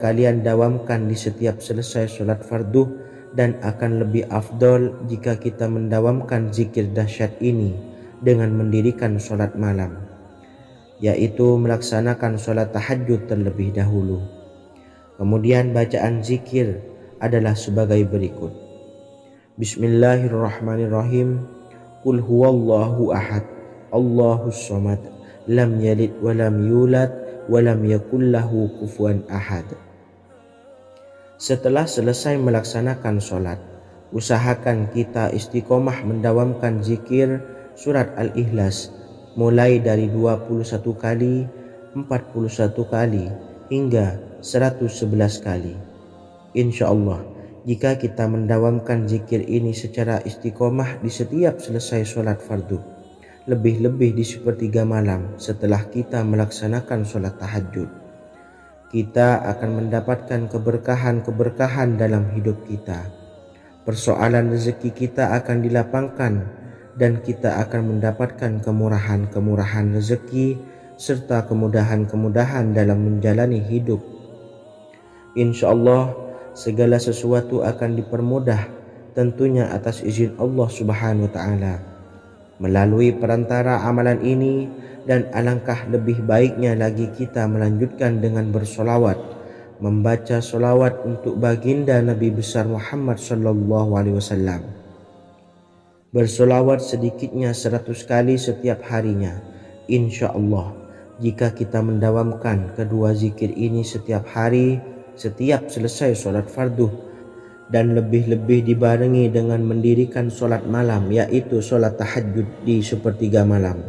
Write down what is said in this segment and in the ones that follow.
kalian dawamkan di setiap selesai sholat fardu, dan akan lebih afdol jika kita mendawamkan zikir dahsyat ini dengan mendirikan sholat malam, yaitu melaksanakan sholat tahajud terlebih dahulu. Kemudian bacaan zikir adalah sebagai berikut. Bismillahirrahmanirrahim. Qul huwallahu ahad, Allahus samad, lam yalid wa lam yulad wa lam yakul lahu kufuwan ahad. Setelah selesai melaksanakan sholat, usahakan kita istiqomah mendawamkan zikir surat Al-Ikhlas mulai dari 21 kali, 41 kali, hingga 111 kali. Insya Allah, jika kita mendawamkan zikir ini secara istiqomah di setiap selesai sholat fardu, lebih-lebih di sepertiga malam setelah kita melaksanakan sholat tahajud, kita akan mendapatkan keberkahan-keberkahan dalam hidup kita. Persoalan rezeki kita akan dilapangkan dan kita akan mendapatkan kemurahan-kemurahan rezeki serta kemudahan-kemudahan dalam menjalani hidup. Insya Allah, segala sesuatu akan dipermudah, tentunya atas izin Allah Subhanahu wa Ta'ala, melalui perantara amalan ini. Dan alangkah lebih baiknya lagi kita melanjutkan dengan bersolawat, membaca solawat untuk baginda Nabi besar Muhammad sallallahu alaihi wasallam. Bersolawat sedikitnya 100 kali setiap harinya. Insya Allah, jika kita mendawamkan kedua zikir ini setiap hari, setiap selesai sholat fardu, dan lebih-lebih dibarengi dengan mendirikan sholat malam, yaitu sholat tahajud di sepertiga malam,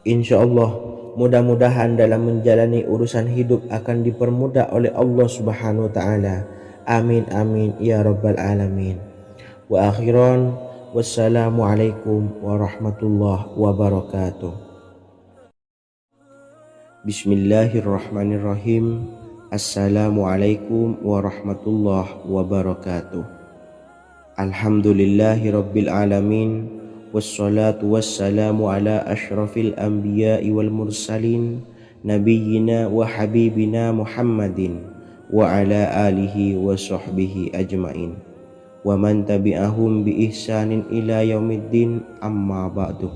insya Allah, mudah-mudahan dalam menjalani urusan hidup akan dipermudah oleh Allah Subhanahu wa Ta'ala. Amin amin ya rabbal alamin. Wa akhiran, wassalamualaikum warahmatullahi wabarakatuh. Bismillahirrahmanirrahim. Assalamualaikum warahmatullahi wabarakatuh. Alhamdulillahi rabbil alamin. Wassalatu wassalamu ala ashrafil anbiya'i wal mursalin, nabiyyina wa habibina Muhammadin wa ala alihi wa sahbihi ajmain, wa man tabi'ahum bi ihsanin ila yaumiddin, amma ba'du.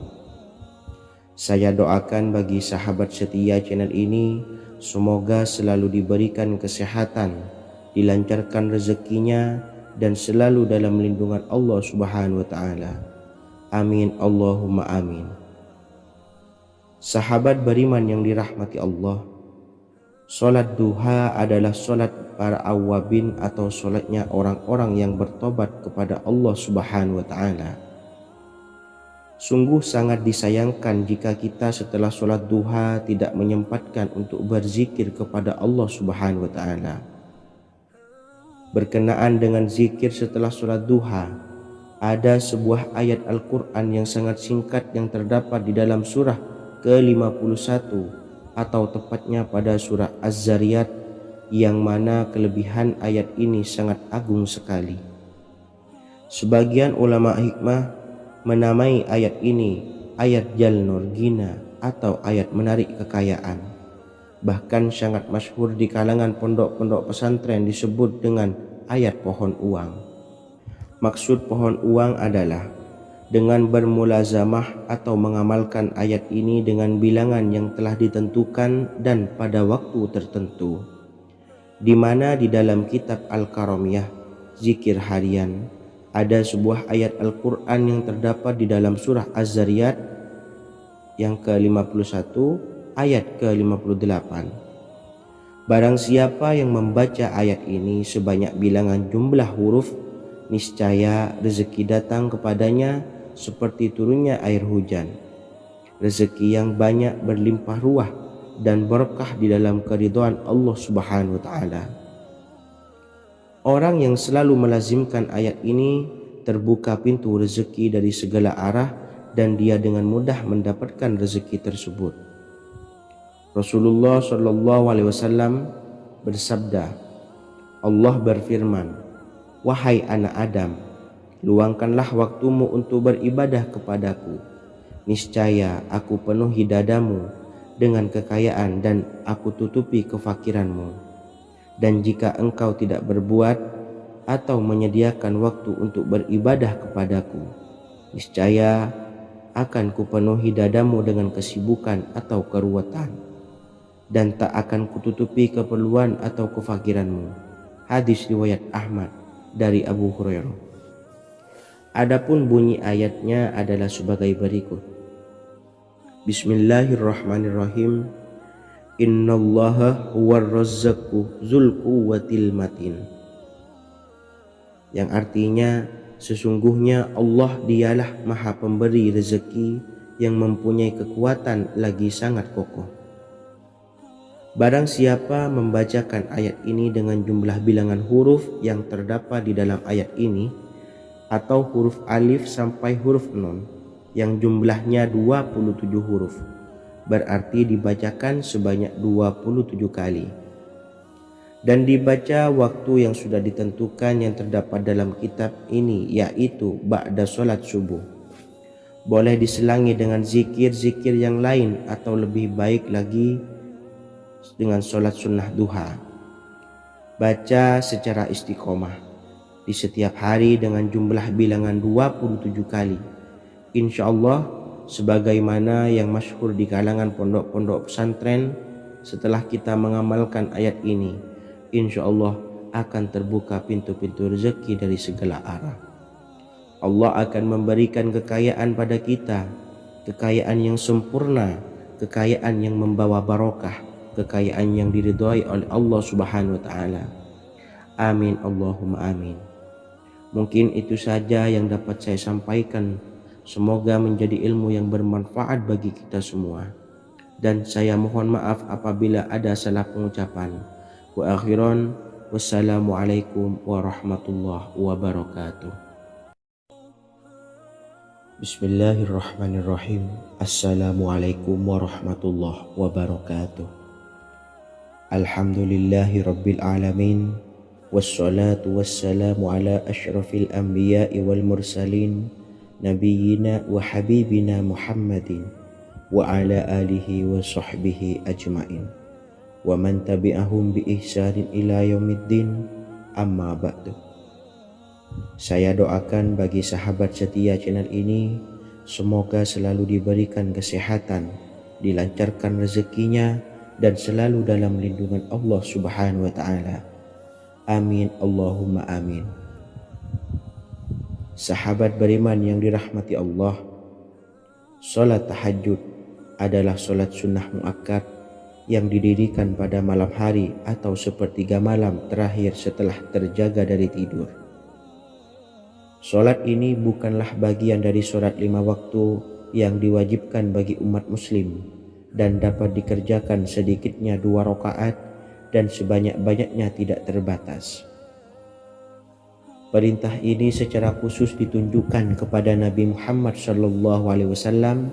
Saya doakan bagi sahabat setia channel ini, semoga selalu diberikan kesehatan, dilancarkan rezekinya, dan selalu dalam lindungan Allah Subhanahu wa Ta'ala. Amin Allahumma amin. Sahabat beriman yang dirahmati Allah, sholat duha adalah sholat para awabin atau sholatnya orang-orang yang bertobat kepada Allah Subhanahu wa Ta'ala. Sungguh sangat disayangkan jika kita setelah sholat duha tidak menyempatkan untuk berzikir kepada Allah Subhanahu wa Ta'ala. Berkenaan dengan zikir setelah sholat duha, ada sebuah ayat Al-Quran yang sangat singkat yang terdapat di dalam surah ke-51 atau tepatnya pada surah Az-Zariyat, yang mana kelebihan ayat ini sangat agung sekali. Sebagian ulama hikmah menamai ayat ini ayat Jalnur Gina atau ayat menarik kekayaan. Bahkan sangat masyhur di kalangan pondok-pondok pesantren disebut dengan ayat pohon uang. Maksud pohon uang adalah dengan bermulazamah atau mengamalkan ayat ini dengan bilangan yang telah ditentukan dan pada waktu tertentu, di mana di dalam kitab Al-Karamiyah zikir harian ada sebuah ayat Al-Quran yang terdapat di dalam surah Az-Zariyat yang ke-51 ayat ke-58. Barang siapa yang membaca ayat ini sebanyak bilangan jumlah huruf, niscaya rezeki datang kepadanya seperti turunnya air hujan. Rezeki yang banyak berlimpah ruah dan berkah di dalam keridhaan Allah Subhanahu wa Ta'ala. Orang yang selalu melazimkan ayat ini terbuka pintu rezeki dari segala arah dan dia dengan mudah mendapatkan rezeki tersebut. Rasulullah Shallallahu Alaihi Wasallam bersabda, Allah berfirman, wahai anak Adam, luangkanlah waktumu untuk beribadah kepadaku. Niscaya aku penuhi dadamu dengan kekayaan dan aku tutupi kefakiranmu. Dan jika engkau tidak berbuat atau menyediakan waktu untuk beribadah kepadaku, niscaya akan kupenuhi dadamu dengan kesibukan atau keruwetan, dan tak akan kututupi keperluan atau kefakiranmu. Hadis riwayat Ahmad dari Abu Hurairah. Adapun bunyi ayatnya adalah sebagai berikut. Bismillahirrahmanirrahim. Innallaha huwar razzaqu dzul quwwatil matin. Yang artinya, sesungguhnya Allah dialah Maha Pemberi rezeki yang mempunyai kekuatan lagi sangat kokoh. Barang siapa membacakan ayat ini dengan jumlah bilangan huruf yang terdapat di dalam ayat ini, atau huruf alif sampai huruf nun yang jumlahnya 27 huruf, berarti dibacakan sebanyak 27 kali. Dan dibaca waktu yang sudah ditentukan yang terdapat dalam kitab ini, yaitu ba'da sholat subuh. Boleh diselangi dengan zikir-zikir yang lain, atau lebih baik lagi dengan sholat sunnah duha. Baca secara istiqomah di setiap hari dengan jumlah bilangan 27 kali. Insya Allah, sebagaimana yang masyhur di kalangan pondok-pondok pesantren, setelah kita mengamalkan ayat ini, insya Allah akan terbuka pintu-pintu rezeki dari segala arah. Allah akan memberikan kekayaan pada kita, kekayaan yang sempurna, kekayaan yang membawa barokah, kekayaan yang diridhai oleh Allah Subhanahu wa taala. Amin Allahumma amin. Mungkin itu saja yang dapat saya sampaikan. Semoga menjadi ilmu yang bermanfaat bagi kita semua. Dan saya mohon maaf apabila ada salah pengucapan. Wa akhiran, wassalamualaikum warahmatullahi wabarakatuh. Bismillahirrahmanirrahim. Assalamualaikum warahmatullahi wabarakatuh. Alhamdulillahi rabbil alamin. Wassalatu wassalamu ala ashrafil anbiya'i wal mursalin, nabiyyina wa habibina Muhammadin wa ala alihi wa sahbihi ajmain wa man tabi'ahum bi ihsanin ila yaumiddin, amma ba'du. Saya doakan bagi sahabat setia channel ini, semoga selalu diberikan kesehatan, dilancarkan rezekinya, dan selalu dalam lindungan Allah Subhanahu wa taala. Amin Allahumma amin. Sahabat beriman yang dirahmati Allah, salat tahajud adalah salat sunnah muakkad yang didirikan pada malam hari atau sepertiga malam terakhir setelah terjaga dari tidur. Salat ini bukanlah bagian dari salat 5 waktu yang diwajibkan bagi umat muslim dan dapat dikerjakan sedikitnya 2 rakaat dan sebanyak-banyaknya tidak terbatas. Perintah ini secara khusus ditunjukkan kepada Nabi Muhammad SAW,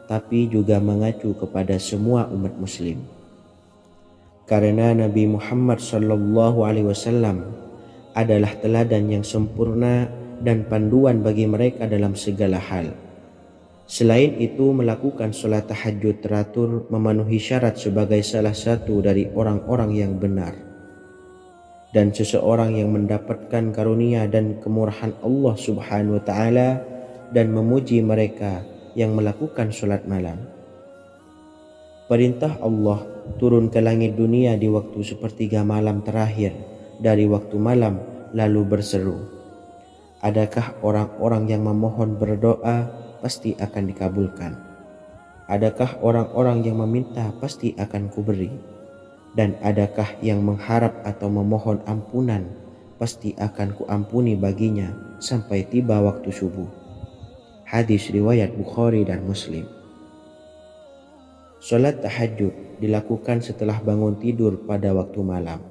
tapi juga mengacu kepada semua umat muslim. Karena Nabi Muhammad SAW adalah teladan yang sempurna dan panduan bagi mereka dalam segala hal. Selain itu, melakukan sholat tahajud teratur memenuhi syarat sebagai salah satu dari orang-orang yang benar. Dan seseorang yang mendapatkan karunia dan kemurahan Allah Subhanahu wa taala dan memuji mereka yang melakukan sholat malam. Perintah Allah turun ke langit dunia di waktu sepertiga malam terakhir dari waktu malam, lalu berseru, adakah orang-orang yang memohon berdoa pasti akan dikabulkan? Adakah orang-orang yang meminta pasti akan kuberi? Dan adakah yang mengharap atau memohon ampunan pasti akan kuampuni baginya sampai tiba waktu subuh? Hadis riwayat Bukhari dan Muslim. Salat tahajud dilakukan setelah bangun tidur pada waktu malam.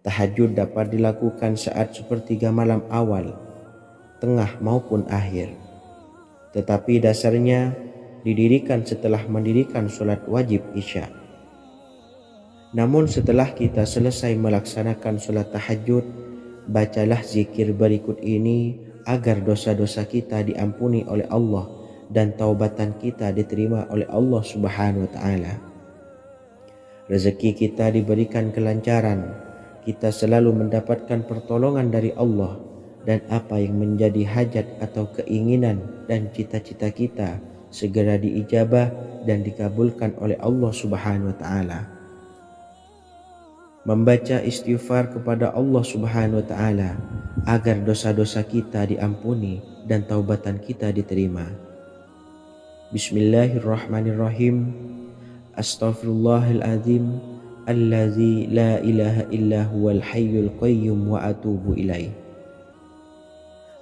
Tahajud dapat dilakukan saat sepertiga malam awal, tengah maupun akhir. Tetapi dasarnya didirikan setelah mendirikan salat wajib Isya. Namun setelah kita selesai melaksanakan salat tahajud, bacalah zikir berikut ini agar dosa-dosa kita diampuni oleh Allah dan taubatan kita diterima oleh Allah Subhanahu wa taala. Rezeki kita diberikan kelancaran, kita selalu mendapatkan pertolongan dari Allah, dan apa yang menjadi hajat atau keinginan dan cita-cita kita segera diijabah dan dikabulkan oleh Allah Subhanahu wa taala. Membaca istighfar kepada Allah Subhanahu wa taala agar dosa-dosa kita diampuni dan taubatan kita diterima. Bismillahirrahmanirrahim. Astaghfirullahaladzim allazi la ilaha illa huwal hayyul qayyum wa atubu ilaih.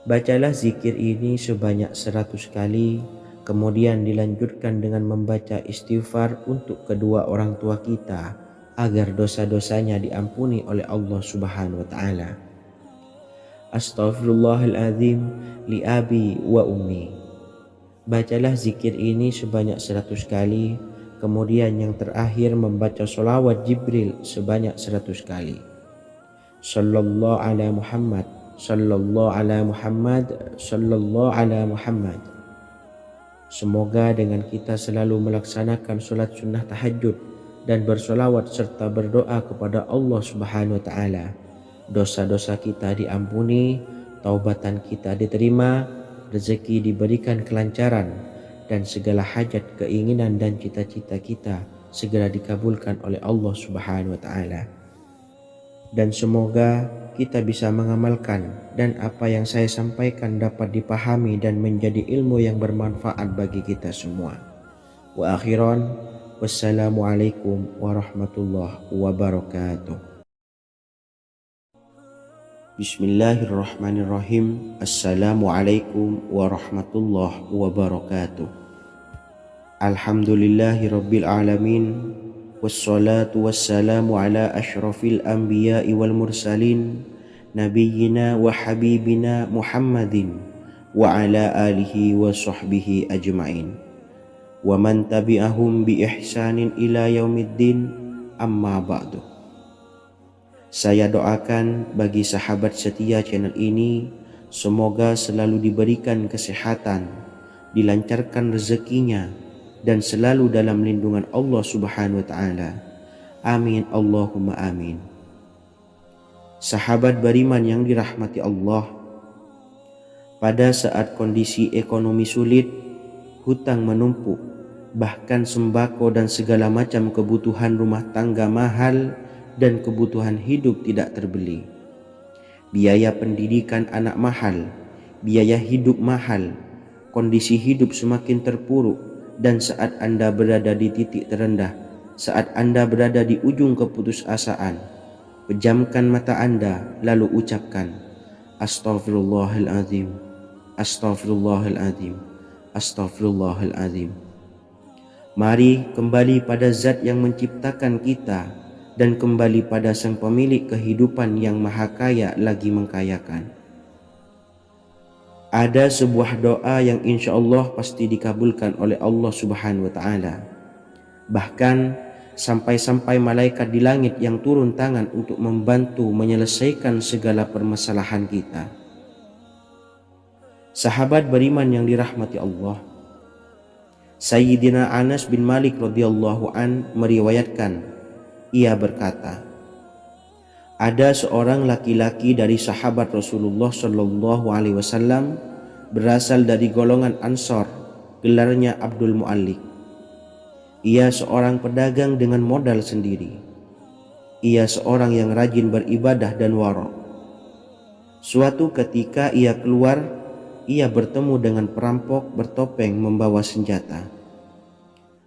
Bacalah zikir ini sebanyak 100 kali, kemudian dilanjutkan dengan membaca istighfar untuk kedua orang tua kita agar dosa-dosanya diampuni oleh Allah Subhanahu wa taala. Astaghfirullahaladzim li abi wa ummi. Bacalah zikir ini sebanyak 100 kali, kemudian yang terakhir membaca sholawat Jibril sebanyak 100 kali. Sallallahu ala Muhammad, sallallahu ala Muhammad, sallallahu ala Muhammad. Semoga dengan kita selalu melaksanakan sholat sunnah tahajud dan bersolawat serta berdoa kepada Allah Subhanahu wa taala, dosa-dosa kita diampuni, taubatan kita diterima, rezeki diberikan kelancaran, dan segala hajat, keinginan dan cita-cita kita segera dikabulkan oleh Allah Subhanahu wa taala. Dan semoga kita bisa mengamalkan dan apa yang saya sampaikan dapat dipahami dan menjadi ilmu yang bermanfaat bagi kita semua. Wa akhiran, wassalamualaikum warahmatullahi wabarakatuh. Bismillahirrahmanirrahim. Assalamualaikum warahmatullahi wabarakatuh. Alhamdulillahi rabbil alamin. Wassalatu wassalamu ala ashrafil anbiya'i wal mursalin, nabiyyina wa habibina Muhammadin wa ala alihi wa sahbihi ajma'in, wa man tabi'ahum bi ihsanin ila yaumiddin, amma ba'du. Saya doakan bagi sahabat setia channel ini, semoga selalu diberikan kesehatan, dilancarkan rezekinya, dan selalu dalam lindungan Allah Subhanahu wa taala. Amin Allahumma amin. Sahabat beriman yang dirahmati Allah, pada saat kondisi ekonomi sulit, hutang menumpuk, bahkan sembako dan segala macam kebutuhan rumah tangga mahal dan kebutuhan hidup tidak terbeli. Biaya pendidikan anak mahal, biaya hidup mahal, kondisi hidup semakin terpuruk, dan saat Anda berada di titik terendah, saat Anda berada di ujung keputusasaan, pejamkan mata Anda lalu ucapkan Astaghfirullahaladzim, Astaghfirullahaladzim, Astaghfirullahaladzim. Mari kembali pada Zat yang menciptakan kita dan kembali pada Sang Pemilik kehidupan yang maha kaya lagi mengkayakan. Ada sebuah doa yang insya Allah pasti dikabulkan oleh Allah Subhanahu wa taala. Bahkan sampai-sampai malaikat di langit yang turun tangan untuk membantu menyelesaikan segala permasalahan kita. Sahabat beriman yang dirahmati Allah, Sayyidina Anas bin Malik radhiyallahu an meriwayatkan, ia berkata, ada seorang laki-laki dari sahabat Rasulullah Shallallahu Alaihi Wasallam berasal dari golongan Ansor, gelarnya Abdul Mu'allik. Ia seorang pedagang dengan modal sendiri. Ia seorang yang rajin beribadah dan wara'. Suatu ketika ia keluar, ia bertemu dengan perampok bertopeng membawa senjata.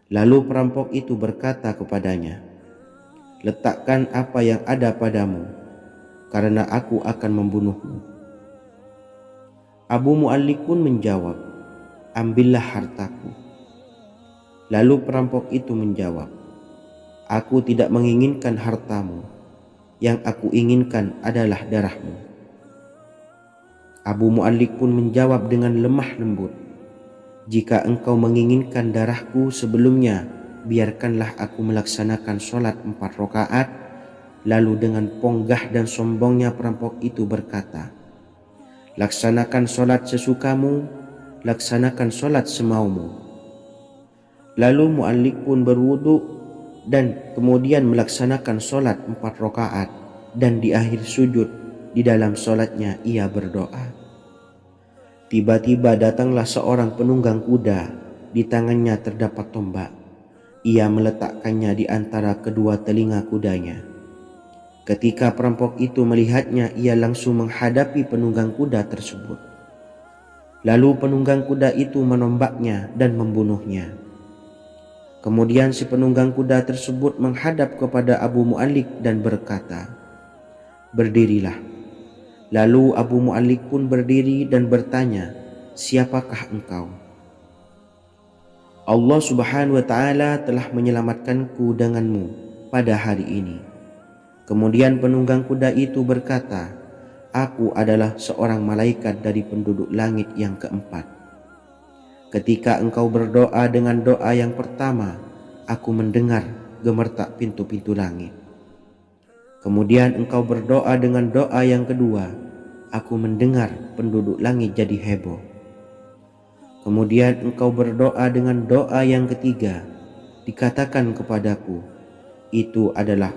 Lalu perampok itu berkata kepadanya, letakkan apa yang ada padamu, karena aku akan membunuhmu. Abu Mu'allik pun menjawab, ambillah hartaku. Lalu perampok itu menjawab, aku tidak menginginkan hartamu, yang aku inginkan adalah darahmu. Abu Mu'allik pun menjawab dengan lemah lembut, jika engkau menginginkan darahku sebelumnya, biarkanlah aku melaksanakan sholat 4 rakaat. Lalu dengan ponggah dan sombongnya perampok itu berkata, laksanakan sholat sesukamu, laksanakan sholat semaumu. Lalu Mu'allik pun berwudu dan kemudian melaksanakan sholat 4 rakaat. dan di akhir sujud di dalam sholatnya ia berdoa. Tiba-tiba datanglah seorang penunggang kuda, di tangannya terdapat tombak. Ia meletakkannya di antara kedua telinga kudanya. Ketika perampok itu melihatnya, ia langsung menghadapi penunggang kuda tersebut. Lalu penunggang kuda itu menombaknya dan membunuhnya. Kemudian si penunggang kuda tersebut menghadap kepada Abu Mu'allik dan berkata, "Berdirilah." Lalu Abu Mu'allik pun berdiri dan bertanya, "Siapakah engkau?" "Allah Subhanahu wa Ta'ala telah menyelamatkanku denganmu pada hari ini." Kemudian penunggang kuda itu berkata, "Aku adalah seorang malaikat dari penduduk langit yang keempat. Ketika engkau berdoa dengan doa yang pertama, aku mendengar gemertak pintu-pintu langit. Kemudian engkau berdoa dengan doa yang kedua, aku mendengar penduduk langit jadi heboh. Kemudian engkau berdoa dengan doa yang ketiga, dikatakan kepadaku, itu adalah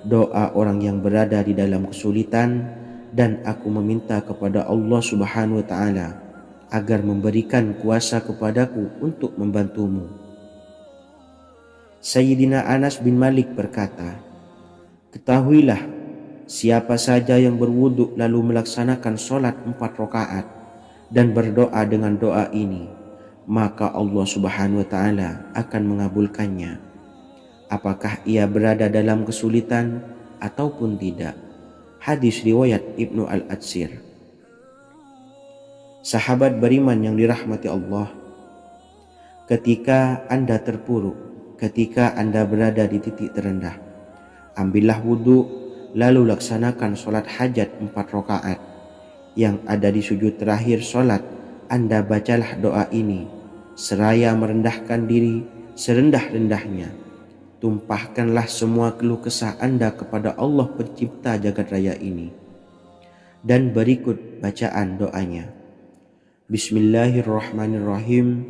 doa orang yang berada di dalam kesulitan, dan aku meminta kepada Allah Subhanahu wa Ta'ala agar memberikan kuasa kepadaku untuk membantumu." Sayyidina Anas bin Malik berkata, "Ketahuilah, siapa saja yang berwudu lalu melaksanakan sholat 4 rakaat dan berdoa dengan doa ini, maka Allah Subhanahu wa Ta'ala akan mengabulkannya, apakah ia berada dalam kesulitan ataupun tidak." Hadis riwayat Ibnu Al-Atsir. Sahabat beriman yang dirahmati Allah, ketika Anda terpuruk, ketika Anda berada di titik terendah, ambillah wudhu, lalu laksanakan sholat hajat 4 rakaat. Yang ada di sujud terakhir sholat, Anda bacalah doa ini, seraya merendahkan diri serendah-rendahnya. Tumpahkanlah semua keluh kesah Anda kepada Allah pencipta jagat raya ini. Dan berikut bacaan doanya. Bismillahirrahmanirrahim.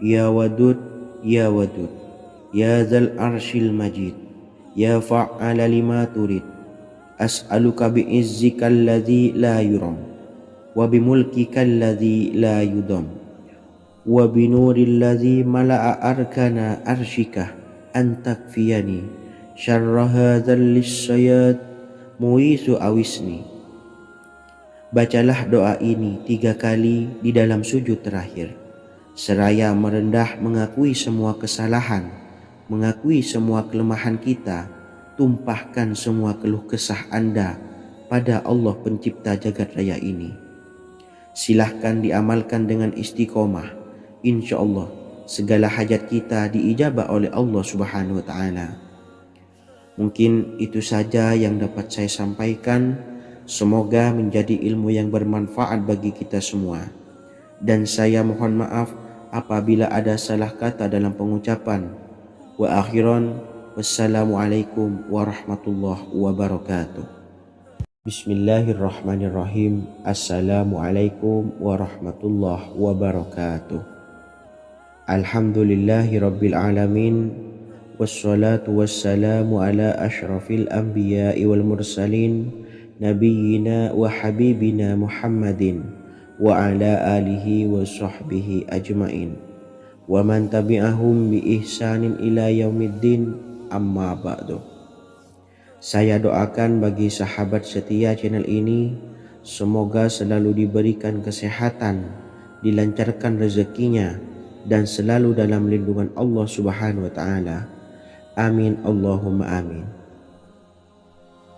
Ya Wadud, Ya Wadud, Ya Dzal Arsyil Majid, Ya Fa'ala lima turid, as'aluka bi'izzikal ladzi la yuram, wa bimulkikal ladzi la yudam, wa binuril ladzi mala'a arkana arsyika, antakfiyani syarra hadzal lisyayat muisu awisni. Bacalah doa ini 3 kali di dalam sujud terakhir, seraya merendah mengakui semua kesalahan, mengakui semua kelemahan kita. Tumpahkan semua keluh kesah Anda pada Allah pencipta jagat raya ini. Silahkan diamalkan dengan istiqomah. Insya Allah segala hajat kita diijabah oleh Allah Subhanahu wa Ta'ala. Mungkin itu saja yang dapat saya sampaikan. Semoga menjadi ilmu yang bermanfaat bagi kita semua. Dan saya mohon maaf apabila ada salah kata dalam pengucapan. Wa akhiran, wassalamualaikum warahmatullahi wabarakatuh. Bismillahirrahmanirrahim. Assalamualaikum warahmatullahi wabarakatuh. Alhamdulillahi rabbil alamin, wassalatu wassalamu ala ashrafil anbiya'i wal mursalin, nabiyyina wa habibina Muhammadin wa ala alihi wa sahbihi ajmain, wa man tabi'ahum bi ihsanin ila yaumiddin, amma ba'du. Saya doakan bagi sahabat setia channel ini, semoga selalu diberikan kesehatan, dilancarkan rezekinya, dan selalu dalam lindungan Allah Subhanahu wa Ta'ala. Amin Allahumma amin.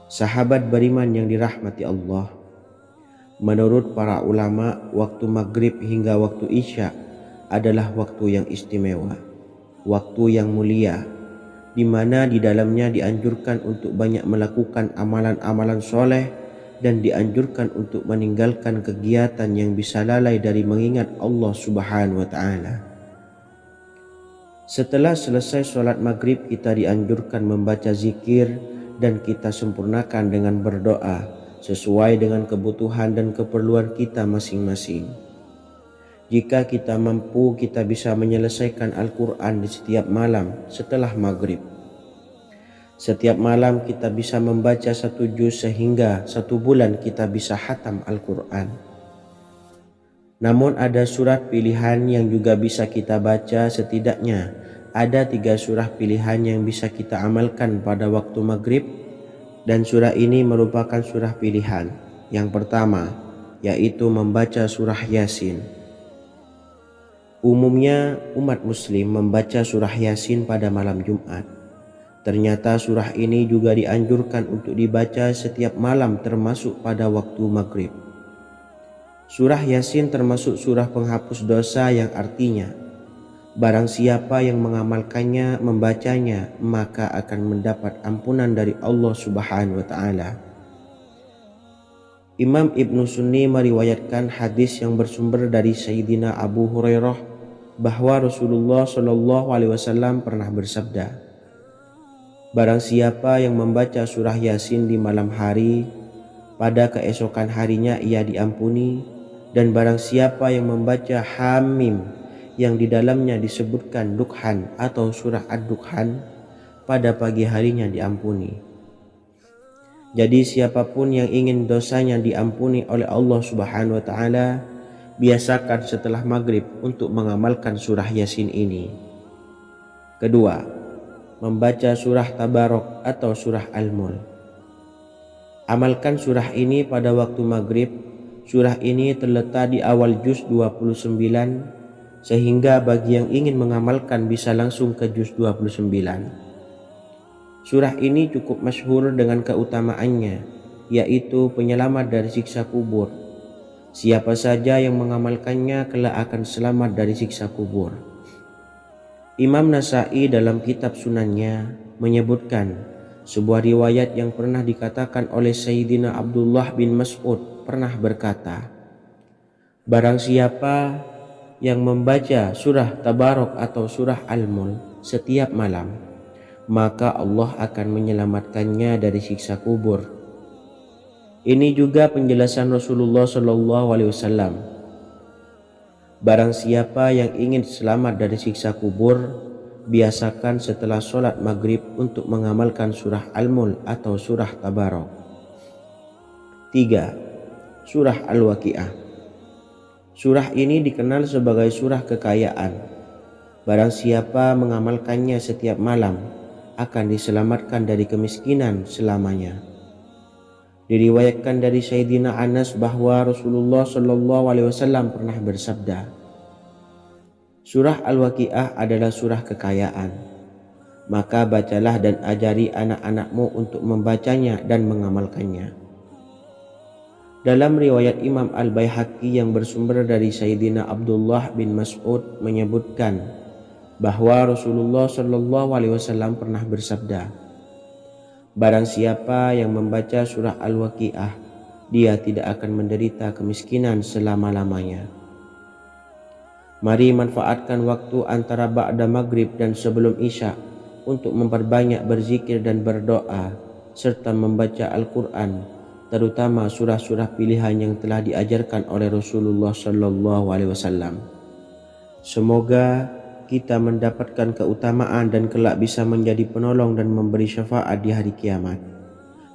Sahabat beriman yang dirahmati Allah, menurut para ulama, waktu maghrib hingga waktu isya adalah waktu yang istimewa, waktu yang mulia, di mana di dalamnya dianjurkan untuk banyak melakukan amalan-amalan soleh dan dianjurkan untuk meninggalkan kegiatan yang bisa lalai dari mengingat Allah Subhanahu wa Ta'ala. Setelah selesai sholat maghrib, kita dianjurkan membaca zikir dan kita sempurnakan dengan berdoa sesuai dengan kebutuhan dan keperluan kita masing-masing. Jika kita mampu, kita bisa menyelesaikan Al-Quran di setiap malam setelah maghrib. Setiap malam kita bisa membaca 1 juz sehingga 1 bulan kita bisa khatam Al-Quran. Namun ada surat pilihan yang juga bisa kita baca. Setidaknya ada 3 surah pilihan yang bisa kita amalkan pada waktu maghrib, dan surah ini merupakan surah pilihan. Yang pertama yaitu membaca surah Yasin. Umumnya umat muslim membaca surah Yasin pada malam Jumat. Ternyata surah ini juga dianjurkan untuk dibaca setiap malam termasuk pada waktu maghrib. Surah Yasin termasuk surah penghapus dosa yang artinya barang siapa yang mengamalkannya, membacanya, maka akan mendapat ampunan dari Allah Subhanahu wa taala. Imam Ibnu Sunni meriwayatkan hadis yang bersumber dari Sayyidina Abu Hurairah bahwa Rasulullah Shallallahu alaihi wasallam pernah bersabda, barang siapa yang membaca surah Yasin di malam hari, pada keesokan harinya ia diampuni. Dan barang siapa yang membaca Hamim yang di dalamnya disebutkan Dukhan atau surah Ad-Dukhan, pada pagi harinya diampuni. Jadi siapapun yang ingin dosanya diampuni oleh Allah Subhanahu wa taala, biasakan setelah maghrib untuk mengamalkan surah Yasin ini. Kedua, membaca surah Tabarok atau surah Al-Mulk. Amalkan surah ini pada waktu maghrib. Surah ini terletak di awal juz 29, sehingga bagi yang ingin mengamalkan bisa langsung ke juz 29. Surah ini cukup masyhur dengan keutamaannya, yaitu penyelamat dari siksa kubur. Siapa saja yang mengamalkannya kelak akan selamat dari siksa kubur. Imam Nasa'i dalam kitab Sunannya menyebutkan sebuah riwayat yang pernah dikatakan oleh Sayyidina Abdullah bin Mas'ud pernah berkata, barang siapa yang membaca surah Tabarok atau surah Al-Mulk setiap malam, maka Allah akan menyelamatkannya dari siksa kubur. Ini juga penjelasan Rasulullah Shallallahu alaihi wasallam. Barang siapa yang ingin selamat dari siksa kubur, biasakan setelah sholat maghrib untuk mengamalkan surah Al-Mulk atau surah Tabarok. 3. Surah Al-Waqiah. Surah ini dikenal sebagai surah kekayaan. Barang siapa mengamalkannya setiap malam akan diselamatkan dari kemiskinan selamanya. Diriwayatkan dari Sayyidina Anas bahwa Rasulullah Shallallahu alaihi wasallam pernah bersabda, surah Al-Waqiah adalah surah kekayaan. Maka bacalah dan ajari anak-anakmu untuk membacanya dan mengamalkannya. Dalam riwayat Imam Al-Baihaqi yang bersumber dari Sayyidina Abdullah bin Mas'ud menyebutkan bahwa Rasulullah Shallallahu alaihi wasallam pernah bersabda, barang siapa yang membaca surah Al-Waqiah, dia tidak akan menderita kemiskinan selama-lamanya. Mari manfaatkan waktu antara ba'da maghrib dan sebelum isya untuk memperbanyak berzikir dan berdoa serta membaca Al-Quran, terutama surah-surah pilihan yang telah diajarkan oleh Rasulullah Shallallahu alaihi wasallam. Semoga kita mendapatkan keutamaan dan kelak bisa menjadi penolong dan memberi syafaat di hari kiamat.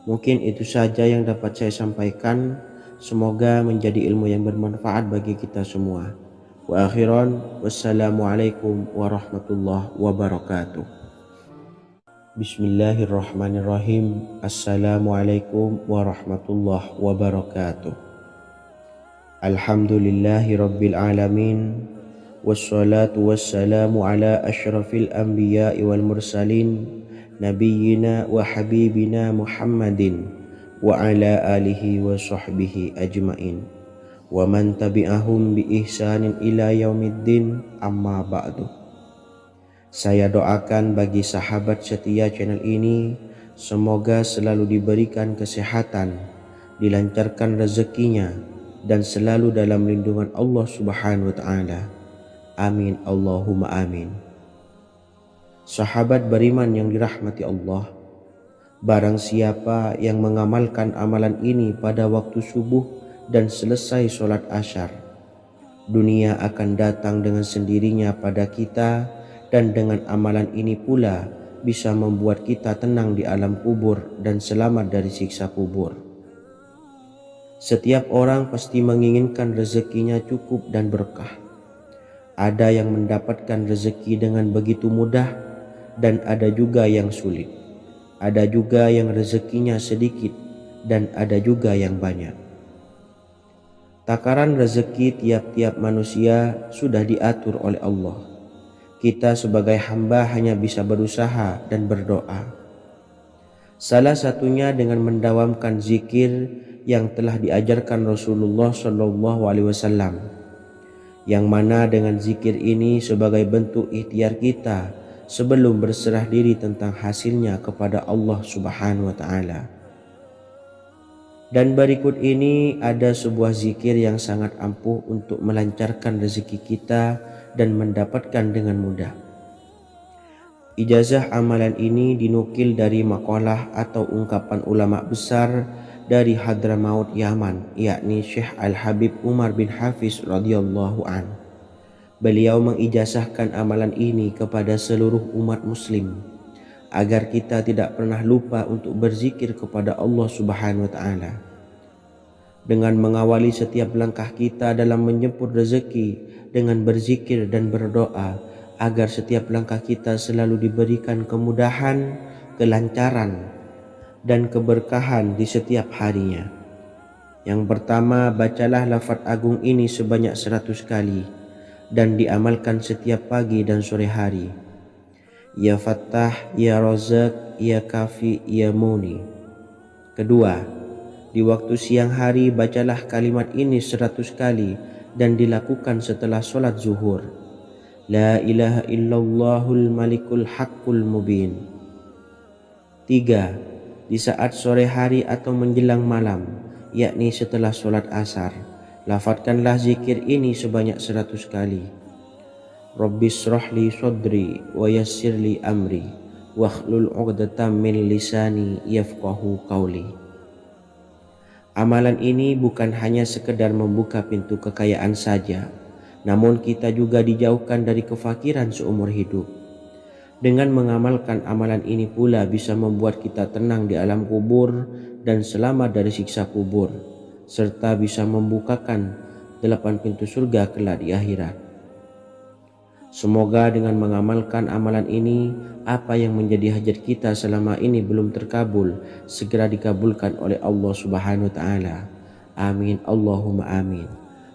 Mungkin itu saja yang dapat saya sampaikan. Semoga menjadi ilmu yang bermanfaat bagi kita semua. Wa akhiran, wassalamualaikum warahmatullahi wabarakatuh. Bismillahirrahmanirrahim. Assalamualaikum warahmatullahi wabarakatuh. Alhamdulillahi rabbil alamin. Wassalatu wassalamu ala ashrafil anbiya'i wal mursalin, nabiyyina wa habibina Muhammadin wa ala alihi wa sahbihi ajmain, wa man tabi'ahum bi ihsanin ila yaumiddin, amma ba'du. Saya doakan bagi sahabat setia channel ini, semoga selalu diberikan kesehatan, dilancarkan rezekinya, dan selalu dalam lindungan Allah Subhanahu wa ta'ala. Amin Allahumma amin. Sahabat beriman yang dirahmati Allah, barang siapa yang mengamalkan amalan ini pada waktu subuh dan selesai sholat asyar, dunia akan datang dengan sendirinya pada kita, dan dengan amalan ini pula bisa membuat kita tenang di alam kubur dan selamat dari siksa kubur. Setiap orang pasti menginginkan rezekinya cukup dan berkah. Ada yang mendapatkan rezeki dengan begitu mudah dan ada juga yang sulit. Ada juga yang rezekinya sedikit dan ada juga yang banyak. Takaran rezeki tiap-tiap manusia sudah diatur oleh Allah. Kita sebagai hamba hanya bisa berusaha dan berdoa. Salah satunya dengan mendawamkan zikir yang telah diajarkan Rasulullah SAW, yang mana dengan zikir ini sebagai bentuk ikhtiar kita sebelum berserah diri tentang hasilnya kepada Allah Subhanahu wa Ta'ala. Dan berikut ini ada sebuah zikir yang sangat ampuh untuk melancarkan rezeki kita dan mendapatkan dengan mudah. Ijazah amalan ini dinukil dari makalah atau ungkapan ulama besar dari Hadramaut Yaman, yakni Syekh Al-Habib Umar bin Hafiz radhiyallahu an. Beliau mengijazahkan amalan ini kepada seluruh umat muslim agar kita tidak pernah lupa untuk berzikir kepada Allah Subhanahu wa Ta'ala. Dengan mengawali setiap langkah kita dalam menjemput rezeki dengan berzikir dan berdoa agar setiap langkah kita selalu diberikan kemudahan, kelancaran, dan keberkahan di setiap harinya. Yang pertama, bacalah lafaz agung ini sebanyak 100 kali dan diamalkan setiap pagi dan sore hari. Ya Fattah, Ya Razak, Ya Kafi, Ya Muni. Kedua, di waktu siang hari bacalah kalimat ini 100 kali dan dilakukan setelah sholat zuhur. La ilaha illallahul malikul haqqul mubin. 3. Di saat sore hari atau menjelang malam, yakni setelah sholat asar, lafadzkanlah zikir ini sebanyak 100 kali. Rabbis shrahli sodri wa yassirli amri wakhlul 'uqdatam min lisani yafqahu qawli. Amalan ini bukan hanya sekedar membuka pintu kekayaan saja, namun kita juga dijauhkan dari kefakiran seumur hidup. Dengan mengamalkan amalan ini pula bisa membuat kita tenang di alam kubur dan selamat dari siksa kubur, serta bisa membukakan 8 pintu surga kelak di akhirat. Semoga dengan mengamalkan amalan ini, apa yang menjadi hajat kita selama ini belum terkabul, segera dikabulkan oleh Allah Subhanahu wa Ta'ala. Amin, Allahumma amin.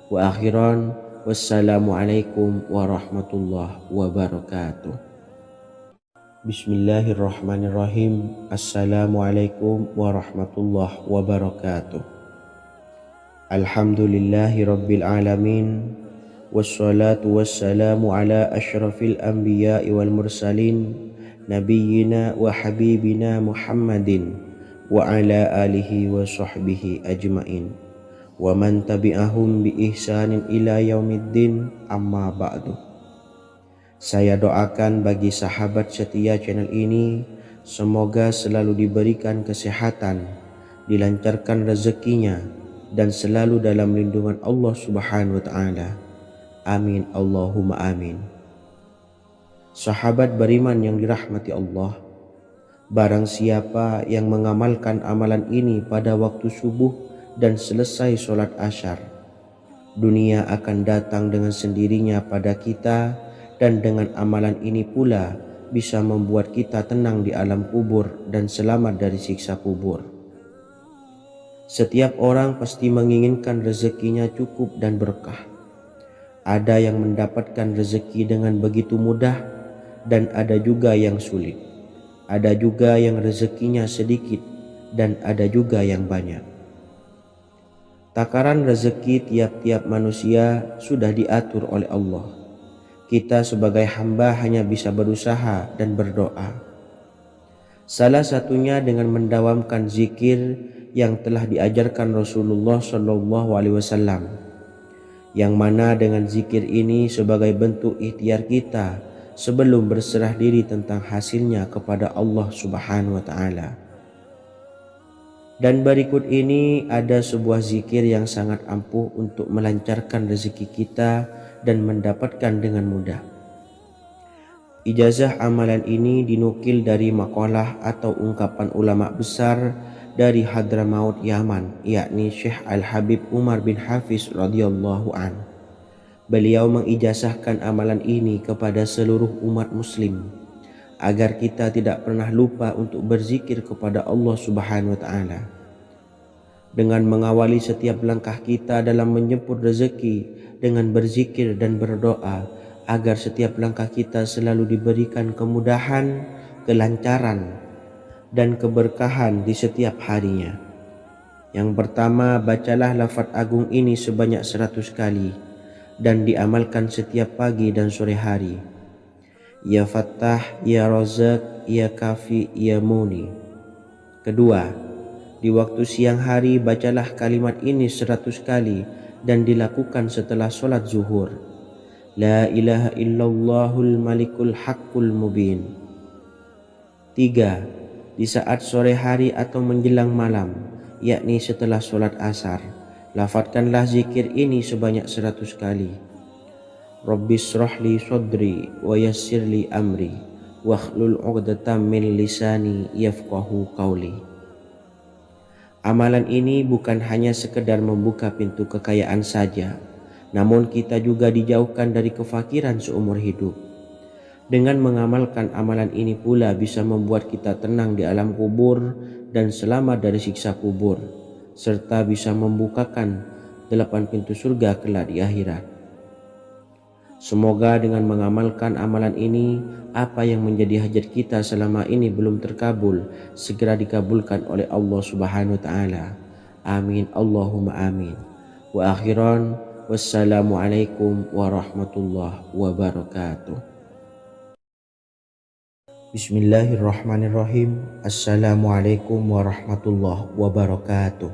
Wa akhiran, wassalamualaikum warahmatullahi wabarakatuh. Bismillahirrahmanirrahim. Assalamualaikum warahmatullahi wabarakatuh. Alhamdulillahi rabbil alamin. Wassalatu wassalamu ala ashrafil anbiya'i wal mursalin nabiyyina wa habibina Muhammadin wa ala alihi wa sahbihi ajmain wa man tabi'ahum bi ihsanin ila yaumiddin, amma ba'du. Saya doakan bagi sahabat setia channel ini, semoga selalu diberikan kesehatan, dilancarkan rezekinya, dan selalu dalam lindungan Allah Subhanahu wa Ta'ala. Amin, Allahumma amin. Sahabat beriman yang dirahmati Allah, barang siapa yang mengamalkan amalan ini pada waktu subuh dan selesai sholat asyar, dunia akan datang dengan sendirinya pada kita, dan dengan amalan ini pula bisa membuat kita tenang di alam kubur dan selamat dari siksa kubur. Setiap orang pasti menginginkan rezekinya cukup dan berkah. Ada yang mendapatkan rezeki dengan begitu mudah dan ada juga yang sulit. Ada juga yang rezekinya sedikit dan ada juga yang banyak. Takaran rezeki tiap-tiap manusia sudah diatur oleh Allah. Kita sebagai hamba hanya bisa berusaha dan berdoa. Salah satunya dengan mendawamkan zikir yang telah diajarkan Rasulullah SAW, yang mana dengan zikir ini sebagai bentuk ikhtiar kita sebelum berserah diri tentang hasilnya kepada Allah Subhanahu wa Ta'ala. Dan berikut ini ada sebuah zikir yang sangat ampuh untuk melancarkan rezeki kita dan mendapatkan dengan mudah. Ijazah amalan ini dinukil dari makalah atau ungkapan ulama besar dari Hadramaut Yaman, yakni Syekh Al-Habib Umar bin Hafiz radhiyallahu an. Beliau mengijazahkan amalan ini kepada seluruh umat muslim agar kita tidak pernah lupa untuk berzikir kepada Allah Subhanahu wa taala. Dengan mengawali setiap langkah kita dalam menjemput rezeki dengan berzikir dan berdoa agar setiap langkah kita selalu diberikan kemudahan, kelancaran, dan keberkahan di setiap harinya. Yang pertama, bacalah lafaz agung ini sebanyak 100 kali dan diamalkan setiap pagi dan sore hari. Ya Fattah, Ya Razak, Ya Kafi, Ya Muni. Kedua, di waktu siang hari bacalah kalimat ini 100 kali dan dilakukan setelah sholat zuhur. La ilaha illallahul malikul haqqul mubin. 3. Di saat sore hari atau menjelang malam, yakni setelah sholat asar, lafadzkanlah zikir ini sebanyak 100 kali. Rabbis shrahli sodri wa yassirli amri wakhlul 'uqdatam min lisani yafqahu qawli. Amalan ini bukan hanya sekedar membuka pintu kekayaan saja, namun kita juga dijauhkan dari kefakiran seumur hidup. Dengan mengamalkan amalan ini pula bisa membuat kita tenang di alam kubur dan selamat dari siksa kubur, serta bisa membukakan 8 pintu surga kelak di akhirat. Semoga dengan mengamalkan amalan ini, apa yang menjadi hajat kita selama ini belum terkabul, segera dikabulkan oleh Allah Subhanahu wa taala. Amin Allahumma amin. Wa akhiran, wassalamualaikum warahmatullahi wabarakatuh. Bismillahirrahmanirrahim. Assalamualaikum warahmatullahi wabarakatuh.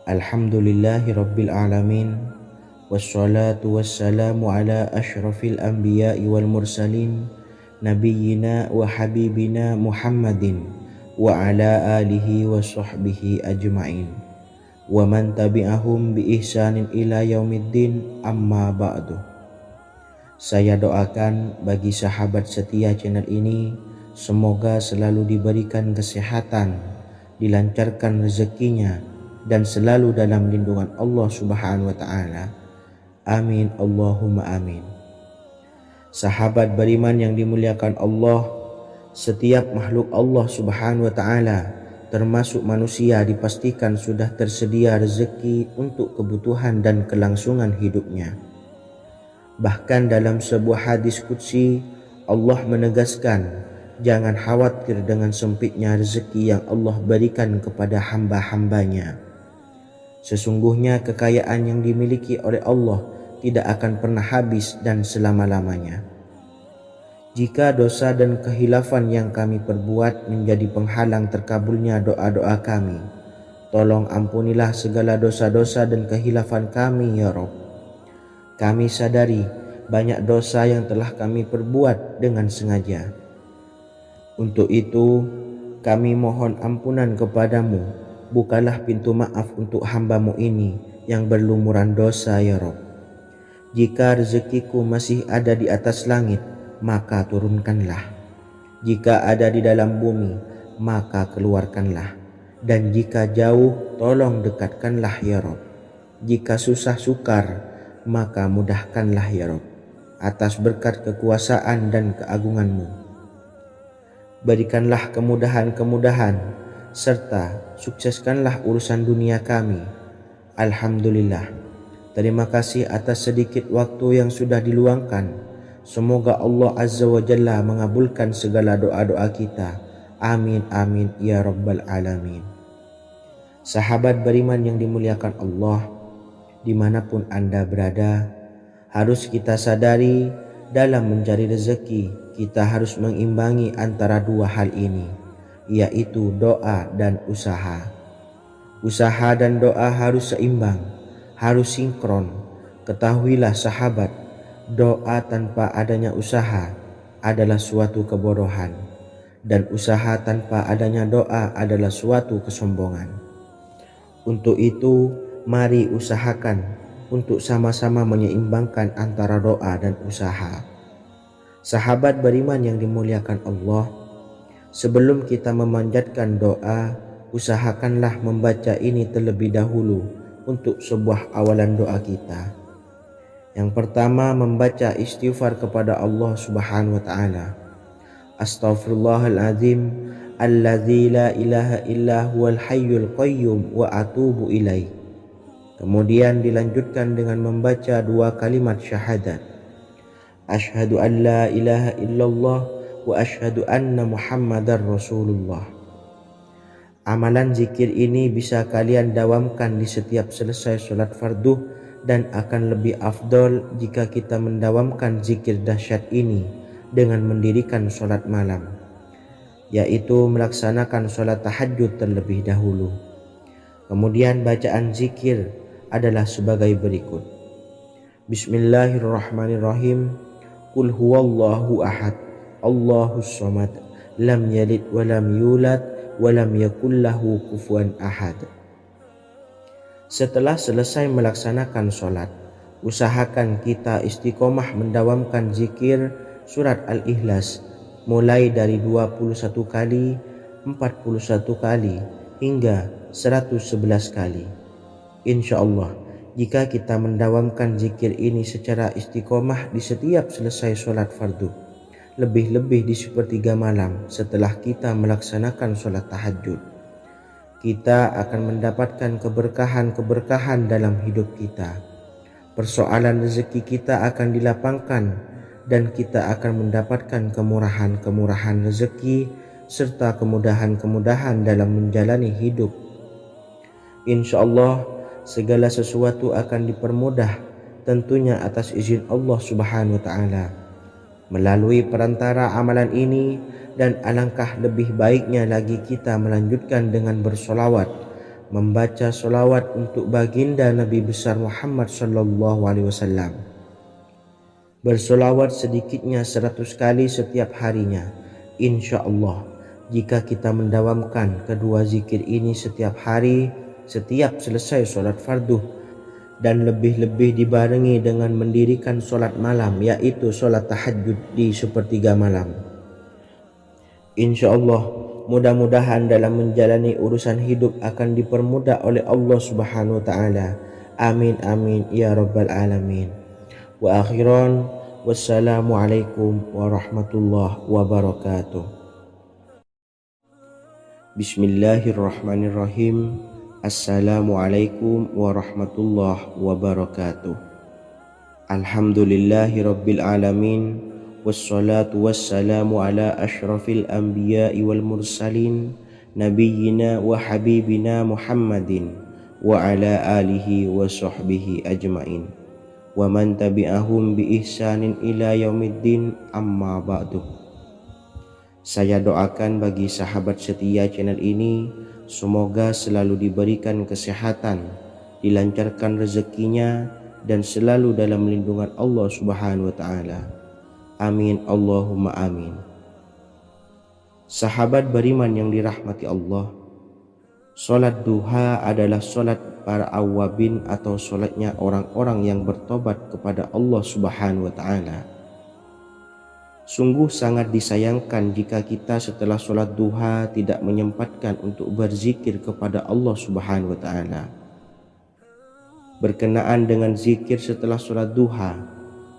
Alhamdulillahi rabbil alamin. Wassalatu wassalamu ala ashrafil anbiya'i wal mursalin nabiyyina wa habibina Muhammadin wa ala alihi wa sahbihi ajma'in wa man tabi'ahum bi ihsanin ila yaumiddin, amma ba'du. Saya doakan bagi sahabat setia channel ini, semoga selalu diberikan kesehatan, dilancarkan rezekinya, dan selalu dalam lindungan Allah Subhanahu wa ta'ala. Amin Allahumma amin. Sahabat beriman yang dimuliakan Allah, setiap makhluk Allah Subhanahu wa taala termasuk manusia dipastikan sudah tersedia rezeki untuk kebutuhan dan kelangsungan hidupnya. Bahkan dalam sebuah hadis qudsi, Allah menegaskan, jangan khawatir dengan sempitnya rezeki yang Allah berikan kepada hamba-hambanya. Sesungguhnya kekayaan yang dimiliki oleh Allah tidak akan pernah habis dan selama-lamanya. Jika dosa dan kehilafan yang kami perbuat menjadi penghalang terkabulnya doa-doa kami, tolong ampunilah segala dosa-dosa dan kehilafan kami ya Rabb. Kami sadari banyak dosa yang telah kami perbuat dengan sengaja. Untuk itu kami mohon ampunan kepadamu. Bukalah pintu maaf untuk hambamu ini yang berlumuran dosa ya Rabb. Jika rezekiku masih ada di atas langit, maka turunkanlah. Jika ada di dalam bumi, maka keluarkanlah. Dan jika jauh, tolong dekatkanlah ya Rabb. Jika susah sukar, maka mudahkanlah ya Rabb, atas berkat kekuasaan dan keagunganmu. Berikanlah kemudahan-kemudahan, serta sukseskanlah urusan dunia kami. Alhamdulillah. Terima kasih atas sedikit waktu yang sudah diluangkan. Semoga Allah Azza wa Jalla mengabulkan segala doa-doa kita. Amin amin ya rabbal alamin. Sahabat beriman yang dimuliakan Allah, dimanapun Anda berada, harus kita sadari dalam mencari rezeki kita harus mengimbangi antara dua hal ini, yaitu doa dan usaha. Usaha dan doa harus seimbang, harus sinkron. Ketahuilah sahabat, doa tanpa adanya usaha adalah suatu kebodohan, dan usaha tanpa adanya doa adalah suatu kesombongan. Untuk itu, mari usahakan untuk sama-sama menyeimbangkan antara doa dan usaha. Sahabat beriman yang dimuliakan Allah, sebelum kita memanjatkan doa, usahakanlah membaca ini terlebih dahulu untuk sebuah awalan doa kita. Yang pertama, membaca istighfar kepada Allah Subhanahu wa taala. Astaghfirullahaladzim alladzi la ilaha illa huwal hayyul qayyum wa atubu ilaih. Kemudian dilanjutkan dengan membaca dua kalimat syahadat. Asyhadu an la ilaha illallah wa asyhadu anna muhammadar rasulullah. Amalan zikir ini bisa kalian dawamkan di setiap selesai sholat fardu dan akan lebih afdol jika kita mendawamkan zikir dahsyat ini dengan mendirikan sholat malam, yaitu melaksanakan sholat tahajud terlebih dahulu. Kemudian bacaan zikir adalah sebagai berikut. Bismillahirrahmanirrahim. Qul huwallahu ahad, Allahus samad, lam yalid wa lam yulad wa lam yakul lahu kufuwan ahad. Setelah selesai melaksanakan sholat, usahakan kita istiqomah mendawamkan zikir surat Al-Ikhlas mulai dari 21 kali, 41 kali, hingga 111 kali. Insya Allah, jika kita mendawamkan zikir ini secara istiqomah di setiap selesai sholat fardu, lebih-lebih di sepertiga malam setelah kita melaksanakan sholat tahajud, kita akan mendapatkan keberkahan-keberkahan dalam hidup kita. Persoalan rezeki kita akan dilapangkan dan kita akan mendapatkan kemurahan-kemurahan rezeki serta kemudahan-kemudahan dalam menjalani hidup. Insya Allah, segala sesuatu akan dipermudah, tentunya atas izin Allah Subhanahu wa taala. Melalui perantara amalan ini, dan alangkah lebih baiknya lagi kita melanjutkan dengan bersolawat, membaca solawat untuk baginda Nabi besar Muhammad sallallahu alaihi wasallam. Bersolawat sedikitnya 100 kali setiap harinya. Insya Allah, jika kita mendawamkan kedua zikir ini setiap hari, setiap selesai sholat fardu, dan lebih-lebih dibarengi dengan mendirikan sholat malam, yaitu sholat tahajud di sepertiga malam, insya Allah mudah-mudahan dalam menjalani urusan hidup akan dipermudah oleh Allah Subhanahu wa ta'ala. Amin amin ya rabbal alamin. Wa akhiran, wassalamualaikum warahmatullahi wabarakatuh. Bismillahirrahmanirrahim. Assalamualaikum warahmatullahi wabarakatuh. Alhamdulillahi rabbil alamin, wassalatu wassalamu ala ashrafil anbiya'i wal mursalin, nabiyyina wa habibina Muhammadin wa ala alihi wa sahbihi ajmain, wa man tabi'ahum bi ihsanin ila yaumiddin, amma ba'du. Saya doakan bagi sahabat setia channel ini, semoga selalu diberikan kesehatan, dilancarkan rezekinya, dan selalu dalam lindungan Allah Subhanahu wa ta'ala. Amin Allahumma amin. Sahabat beriman yang dirahmati Allah, sholat duha adalah sholat para awabin atau sholatnya orang-orang yang bertobat kepada Allah Subhanahu wa ta'ala. Sungguh sangat disayangkan jika kita setelah sholat duha tidak menyempatkan untuk berzikir kepada Allah Subhanahu wa ta'ala. Berkenaan dengan zikir setelah sholat duha,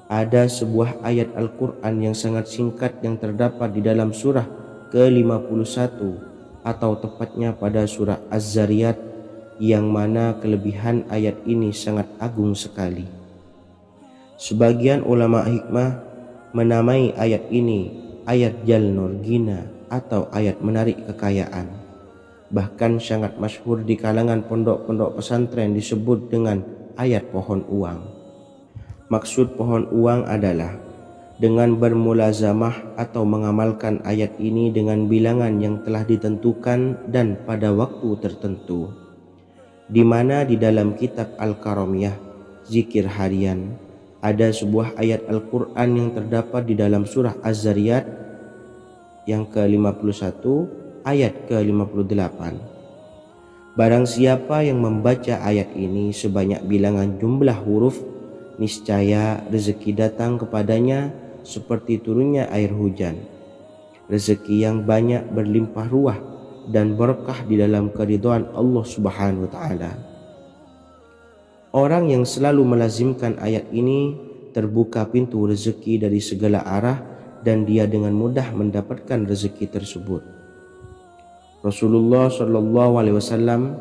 ada sebuah ayat Al-Quran yang sangat singkat yang terdapat di dalam surah ke-51 atau tepatnya pada surah Az-Zariyat, yang mana kelebihan ayat ini sangat agung sekali. Sebagian ulama hikmah menamai ayat ini ayat Jalnur Gina atau ayat menarik kekayaan. Bahkan sangat masyhur di kalangan pondok-pondok pesantren disebut dengan ayat pohon uang. Maksud pohon uang adalah dengan bermulazamah atau mengamalkan ayat ini dengan bilangan yang telah ditentukan dan pada waktu tertentu, di mana di dalam kitab Al-Karamiyah zikir harian ada sebuah ayat Al-Quran yang terdapat di dalam surah Az-Zariyat yang ke-51 ayat ke-58. Barang siapa yang membaca ayat ini sebanyak bilangan jumlah huruf, niscaya rezeki datang kepadanya seperti turunnya air hujan. Rezeki yang banyak berlimpah ruah dan berkah di dalam keridhaan Allah Subhanahu wa taala. Orang yang selalu melazimkan ayat ini terbuka pintu rezeki dari segala arah dan dia dengan mudah mendapatkan rezeki tersebut. Rasulullah Shallallahu alaihi wasallam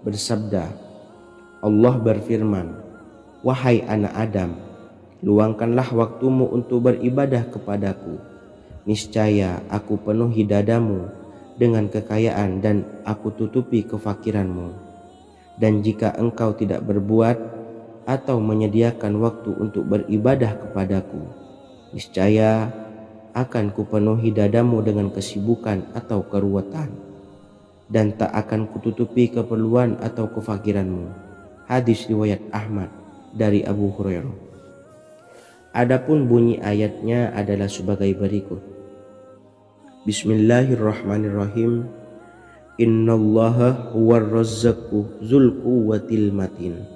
bersabda, Allah berfirman, "Wahai anak Adam, luangkanlah waktumu untuk beribadah kepadaku. Niscaya aku penuhi dadamu dengan kekayaan dan aku tutupi kefakiranmu. Dan jika engkau tidak berbuat atau menyediakan waktu untuk beribadah kepadaku, niscaya akan kupenuhi dadamu dengan kesibukan atau keruwetan, dan tak akan kututupi keperluan atau kefakiranmu." Hadis riwayat Ahmad dari Abu Hurairah. Adapun bunyi ayatnya adalah sebagai berikut. Bismillahirrahmanirrahim. Innallaha huwar razzaqu dzul quwwatil matin.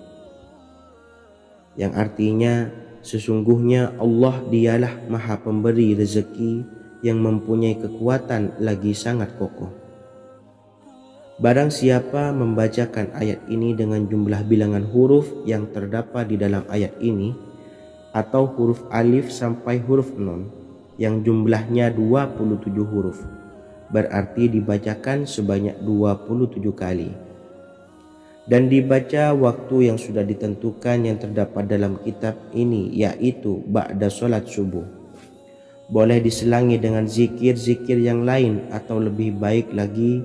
Yang artinya, sesungguhnya Allah dialah Maha Pemberi rezeki yang mempunyai kekuatan lagi sangat kokoh. Barang siapa membacakan ayat ini dengan jumlah bilangan huruf yang terdapat di dalam ayat ini, atau huruf alif sampai huruf nun yang jumlahnya 27 huruf, berarti dibacakan sebanyak 27 kali. Dan dibaca waktu yang sudah ditentukan yang terdapat dalam kitab ini, yaitu ba'da sholat subuh. Boleh diselangi dengan zikir-zikir yang lain atau lebih baik lagi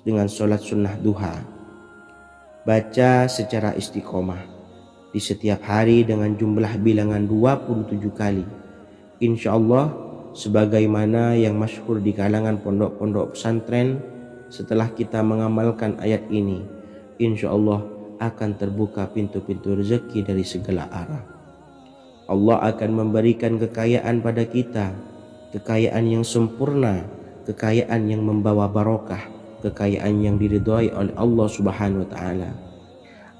dengan sholat sunnah duha. Baca secara istiqomah di setiap hari dengan jumlah bilangan 27 kali. Insya Allah, sebagaimana yang masyhur di kalangan pondok-pondok pesantren, setelah kita mengamalkan ayat ini, insya Allah akan terbuka pintu-pintu rezeki dari segala arah. Allah akan memberikan kekayaan pada kita, kekayaan yang sempurna, kekayaan yang membawa barokah, kekayaan yang diridhai oleh Allah Subhanahu wa taala.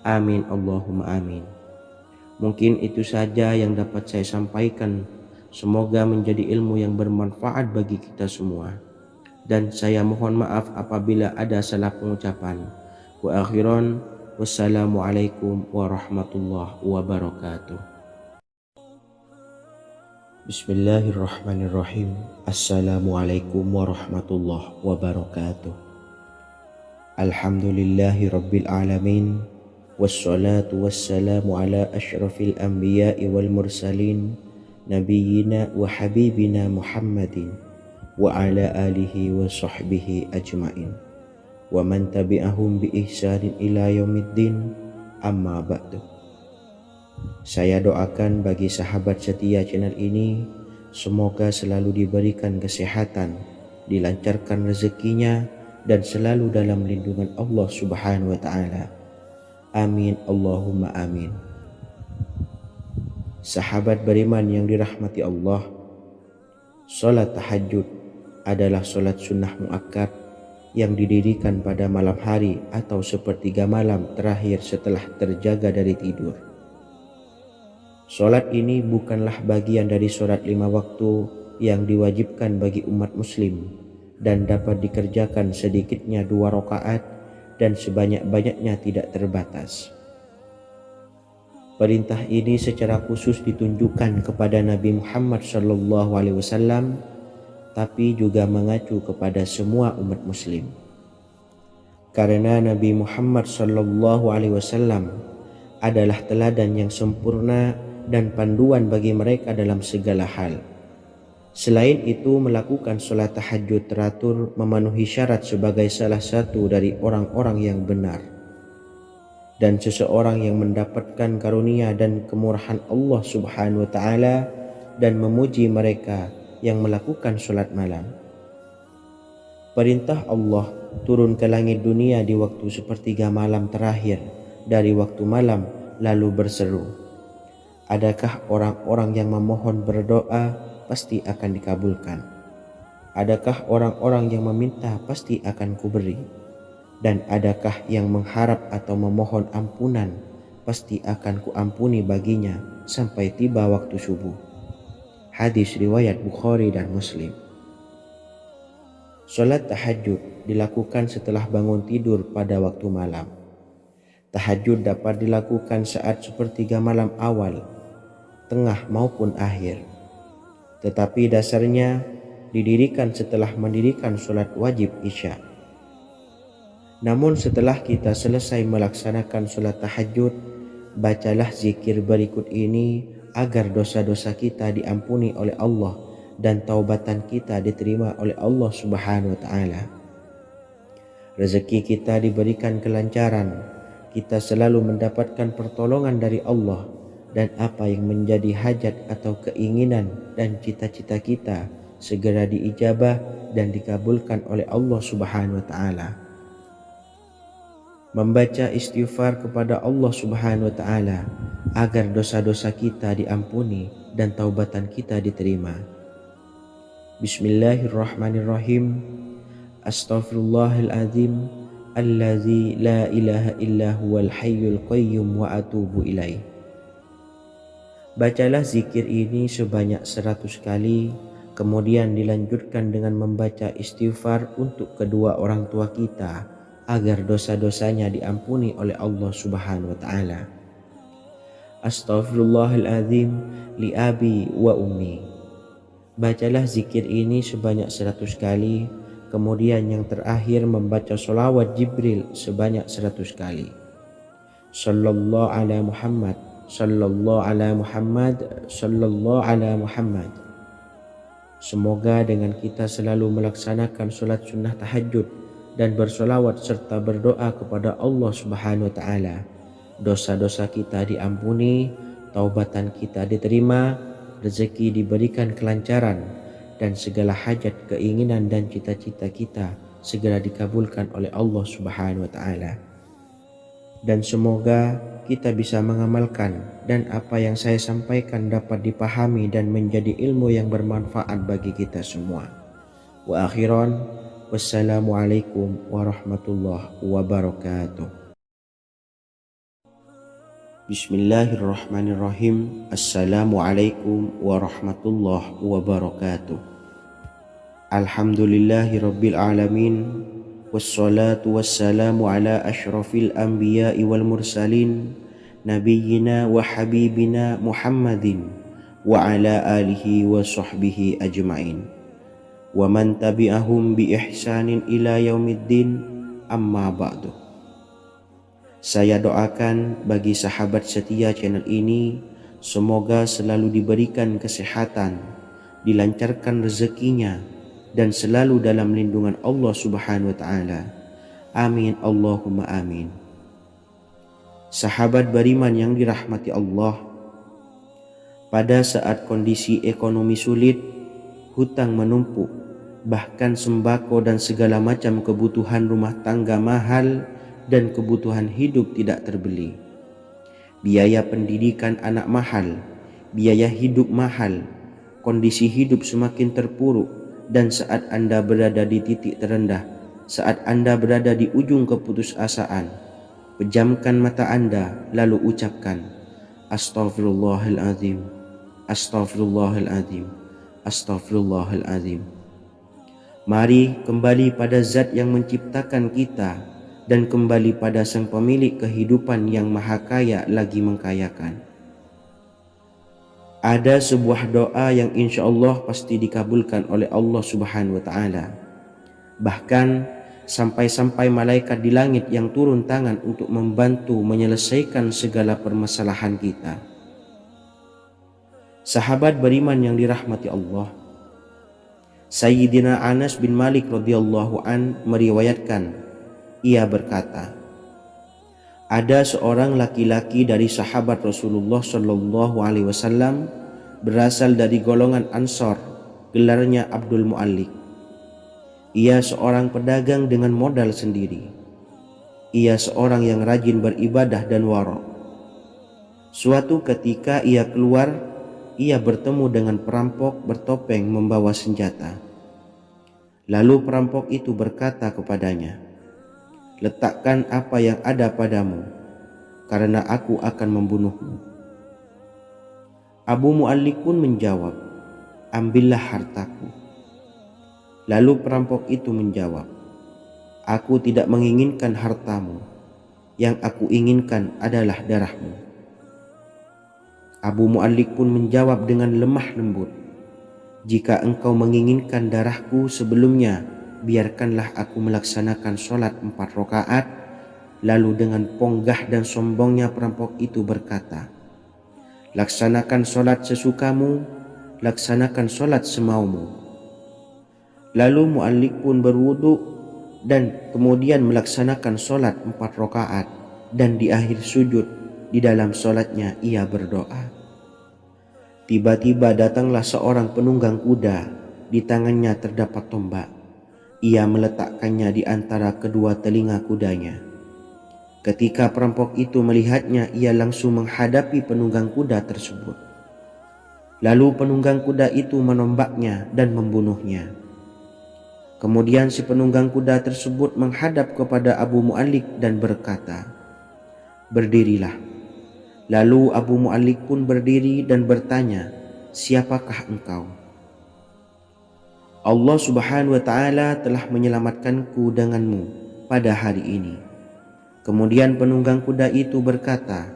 Amin Allahumma amin. Mungkin itu saja yang dapat saya sampaikan. Semoga menjadi ilmu yang bermanfaat bagi kita semua. Dan saya mohon maaf apabila ada salah pengucapan. Wa akhiran, wassalamualaikum warahmatullahi wabarakatuh. Bismillahirrahmanirrahim. Assalamualaikum warahmatullahi wabarakatuh. Alhamdulillahi rabbil alamin. Wassalatu wassalamu ala ashrafil anbiya'i wal mursalin, Nabiyyina wa habibina Muhammadin wa ala alihi wa sahbihi ajma'in wa man tabi'ahum bi ihsanin ila yaumiddin, amma ba'du. Saya doakan bagi sahabat setia channel ini, semoga selalu diberikan kesehatan, dilancarkan rezekinya, dan selalu dalam lindungan Allah Subhanahu wa ta'ala. Amin Allahumma amin. Sahabat beriman yang dirahmati Allah, sholat tahajud adalah sholat sunnah muakkad yang didirikan pada malam hari atau sepertiga malam terakhir setelah terjaga dari tidur. Sholat ini bukanlah bagian dari sholat 5 waktu yang diwajibkan bagi umat muslim dan dapat dikerjakan sedikitnya 2 rakaat dan sebanyak-banyaknya tidak terbatas. Perintah ini secara khusus ditunjukkan kepada Nabi Muhammad SAW, tapi juga mengacu kepada semua umat muslim. Karena Nabi Muhammad SAW adalah teladan yang sempurna dan panduan bagi mereka dalam segala hal. Selain itu, melakukan sholat tahajud teratur memenuhi syarat sebagai salah satu dari orang-orang yang benar. Dan seseorang yang mendapatkan karunia dan kemurahan Allah Subhanahu wa ta'ala dan memuji mereka yang melakukan sholat malam. Perintah Allah turun ke langit dunia di waktu sepertiga malam terakhir dari waktu malam, lalu berseru, adakah orang-orang yang memohon berdoa pasti akan dikabulkan? Adakah orang-orang yang meminta pasti akan kuberi? Dan adakah yang mengharap atau memohon ampunan pasti akan kuampuni baginya sampai tiba waktu subuh? Hadis riwayat Bukhari dan Muslim. Salat tahajud dilakukan setelah bangun tidur pada waktu malam. Tahajud dapat dilakukan saat sepertiga malam awal, tengah maupun akhir. Tetapi dasarnya didirikan setelah mendirikan salat wajib Isya. Namun setelah kita selesai melaksanakan salat tahajud, bacalah zikir berikut ini agar dosa-dosa kita diampuni oleh Allah dan taubatan kita diterima oleh Allah Subhanahu wa taala. Rezeki kita diberikan kelancaran, kita selalu mendapatkan pertolongan dari Allah, dan apa yang menjadi hajat atau keinginan dan cita-cita kita segera diijabah dan dikabulkan oleh Allah Subhanahu wa taala. Membaca istighfar kepada Allah Subhanahu wa taala agar dosa-dosa kita diampuni dan taubatan kita diterima. Bismillahirrahmanirrahim. Astaghfirullahaladzim allazi la ilaha illa huwal hayyul qayyum wa atubu ilaih. Bacalah zikir ini sebanyak 100 kali, kemudian dilanjutkan dengan membaca istighfar untuk kedua orang tua kita agar dosa-dosanya diampuni oleh Allah Subhanahu wa taala. Astaghfirullahaladzim li abi wa ummi. Bacalah zikir ini sebanyak 100 kali, kemudian yang terakhir membaca sholawat Jibril sebanyak 100 kali. Sallallahu ala Muhammad, sallallahu ala Muhammad, sallallahu ala Muhammad. Semoga dengan kita selalu melaksanakan sholat sunnah tahajud dan bersolawat serta berdoa kepada Allah Subhanahu wa taala, dosa-dosa kita diampuni, taubatan kita diterima, rezeki diberikan kelancaran, dan segala hajat, keinginan dan cita-cita kita segera dikabulkan oleh Allah Subhanahu wa taala. Dan semoga kita bisa mengamalkan dan apa yang saya sampaikan dapat dipahami dan menjadi ilmu yang bermanfaat bagi kita semua. Wa akhiran, wassalamualaikum warahmatullahi wabarakatuh. Bismillahirrahmanirrahim. Assalamualaikum warahmatullahi wabarakatuh. Alhamdulillahi rabbil alamin, wassalatu wassalamu ala ashrafil anbiya'i wal mursalin, nabiyyina wa habibina Muhammadin wa ala alihi wa sahbihi ajma'in, wa man tabi'ahum bi ihsanin ila yaumiddin, amma ba'du. Saya doakan bagi sahabat setia channel ini, semoga selalu diberikan kesehatan, dilancarkan rezekinya, dan selalu dalam lindungan Allah Subhanahu wa taala. Amin Allahumma amin. Sahabat beriman yang dirahmati Allah, pada saat kondisi ekonomi sulit, hutang menumpuk, bahkan sembako dan segala macam kebutuhan rumah tangga mahal dan kebutuhan hidup tidak terbeli. Biaya pendidikan anak mahal, biaya hidup mahal, kondisi hidup semakin terpuruk, dan saat Anda berada di titik terendah, saat Anda berada di ujung keputusasaan, pejamkan mata Anda lalu ucapkan Astaghfirullahaladzim, Astaghfirullahaladzim, Astaghfirullahaladzim. Mari kembali pada Zat yang menciptakan kita dan kembali pada Sang Pemilik kehidupan yang maha kaya lagi mengkayakan. Ada sebuah doa yang insya Allah pasti dikabulkan oleh Allah Subhanahu wa taala. Bahkan sampai-sampai malaikat di langit yang turun tangan untuk membantu menyelesaikan segala permasalahan kita. Sahabat beriman yang dirahmati Allah, Sayyidina Anas bin Malik radhiyallahu an meriwayatkan, ia berkata, ada seorang laki-laki dari sahabat Rasulullah Shallallahu Alaihi Wasallam berasal dari golongan Ansor, gelarnya Abdul Mu'allik. Ia seorang pedagang dengan modal sendiri. Ia seorang yang rajin beribadah dan wara'. Suatu ketika ia keluar, ia bertemu dengan perampok bertopeng membawa senjata. Lalu perampok itu berkata kepadanya, letakkan apa yang ada padamu, karena aku akan membunuhmu. Abu Mu'allik pun menjawab, ambillah hartaku. Lalu perampok itu menjawab, aku tidak menginginkan hartamu, yang aku inginkan adalah darahmu. Abu Mu'allik pun menjawab dengan lemah lembut, jika engkau menginginkan darahku sebelumnya, biarkanlah aku melaksanakan sholat 4 rakaat. Lalu dengan ponggah dan sombongnya perampok itu berkata, laksanakan sholat sesukamu, laksanakan sholat semaumu. Lalu Mu'allik pun berwudu dan kemudian melaksanakan sholat 4 rakaat, dan di akhir sujud di dalam sholatnya ia berdoa. Tiba-tiba datanglah seorang penunggang kuda, di tangannya terdapat tombak. Ia meletakkannya di antara kedua telinga kudanya. Ketika perampok itu melihatnya, ia langsung menghadapi penunggang kuda tersebut. Lalu penunggang kuda itu menombaknya dan membunuhnya. Kemudian si penunggang kuda tersebut menghadap kepada Abu Mu'allik dan berkata, berdirilah. Lalu Abu Mu'allik pun berdiri dan bertanya, siapakah engkau? Allah Subhanahu wa ta'ala telah menyelamatkanku denganmu pada hari ini. Kemudian penunggang kuda itu berkata,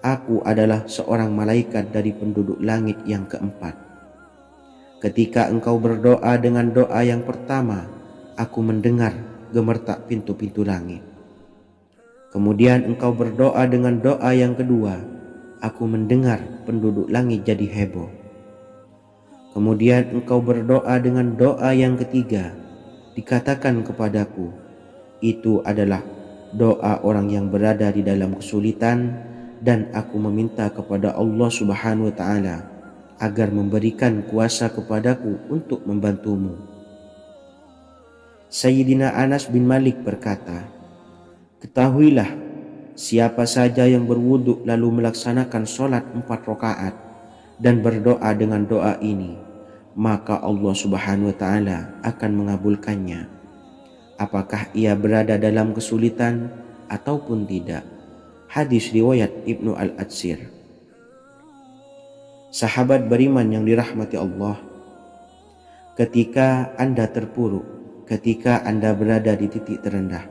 aku adalah seorang malaikat dari penduduk langit yang keempat. Ketika engkau berdoa dengan doa yang pertama, aku mendengar gemertak pintu-pintu langit. Kemudian engkau berdoa dengan doa yang kedua, aku mendengar penduduk langit jadi heboh. Kemudian engkau berdoa dengan doa yang ketiga, dikatakan kepadaku, itu adalah doa orang yang berada di dalam kesulitan, dan aku meminta kepada Allah Subhanahu wa ta'ala agar memberikan kuasa kepadaku untuk membantumu. Sayyidina Anas bin Malik berkata, ketahuilah, siapa saja yang berwudu lalu melaksanakan sholat 4 rakaat dan berdoa dengan doa ini, maka Allah Subhanahu wa ta'ala akan mengabulkannya, apakah ia berada dalam kesulitan ataupun tidak. Hadis riwayat Ibnu Al-Atsir. Sahabat beriman yang dirahmati Allah, ketika Anda terpuruk, ketika Anda berada di titik terendah,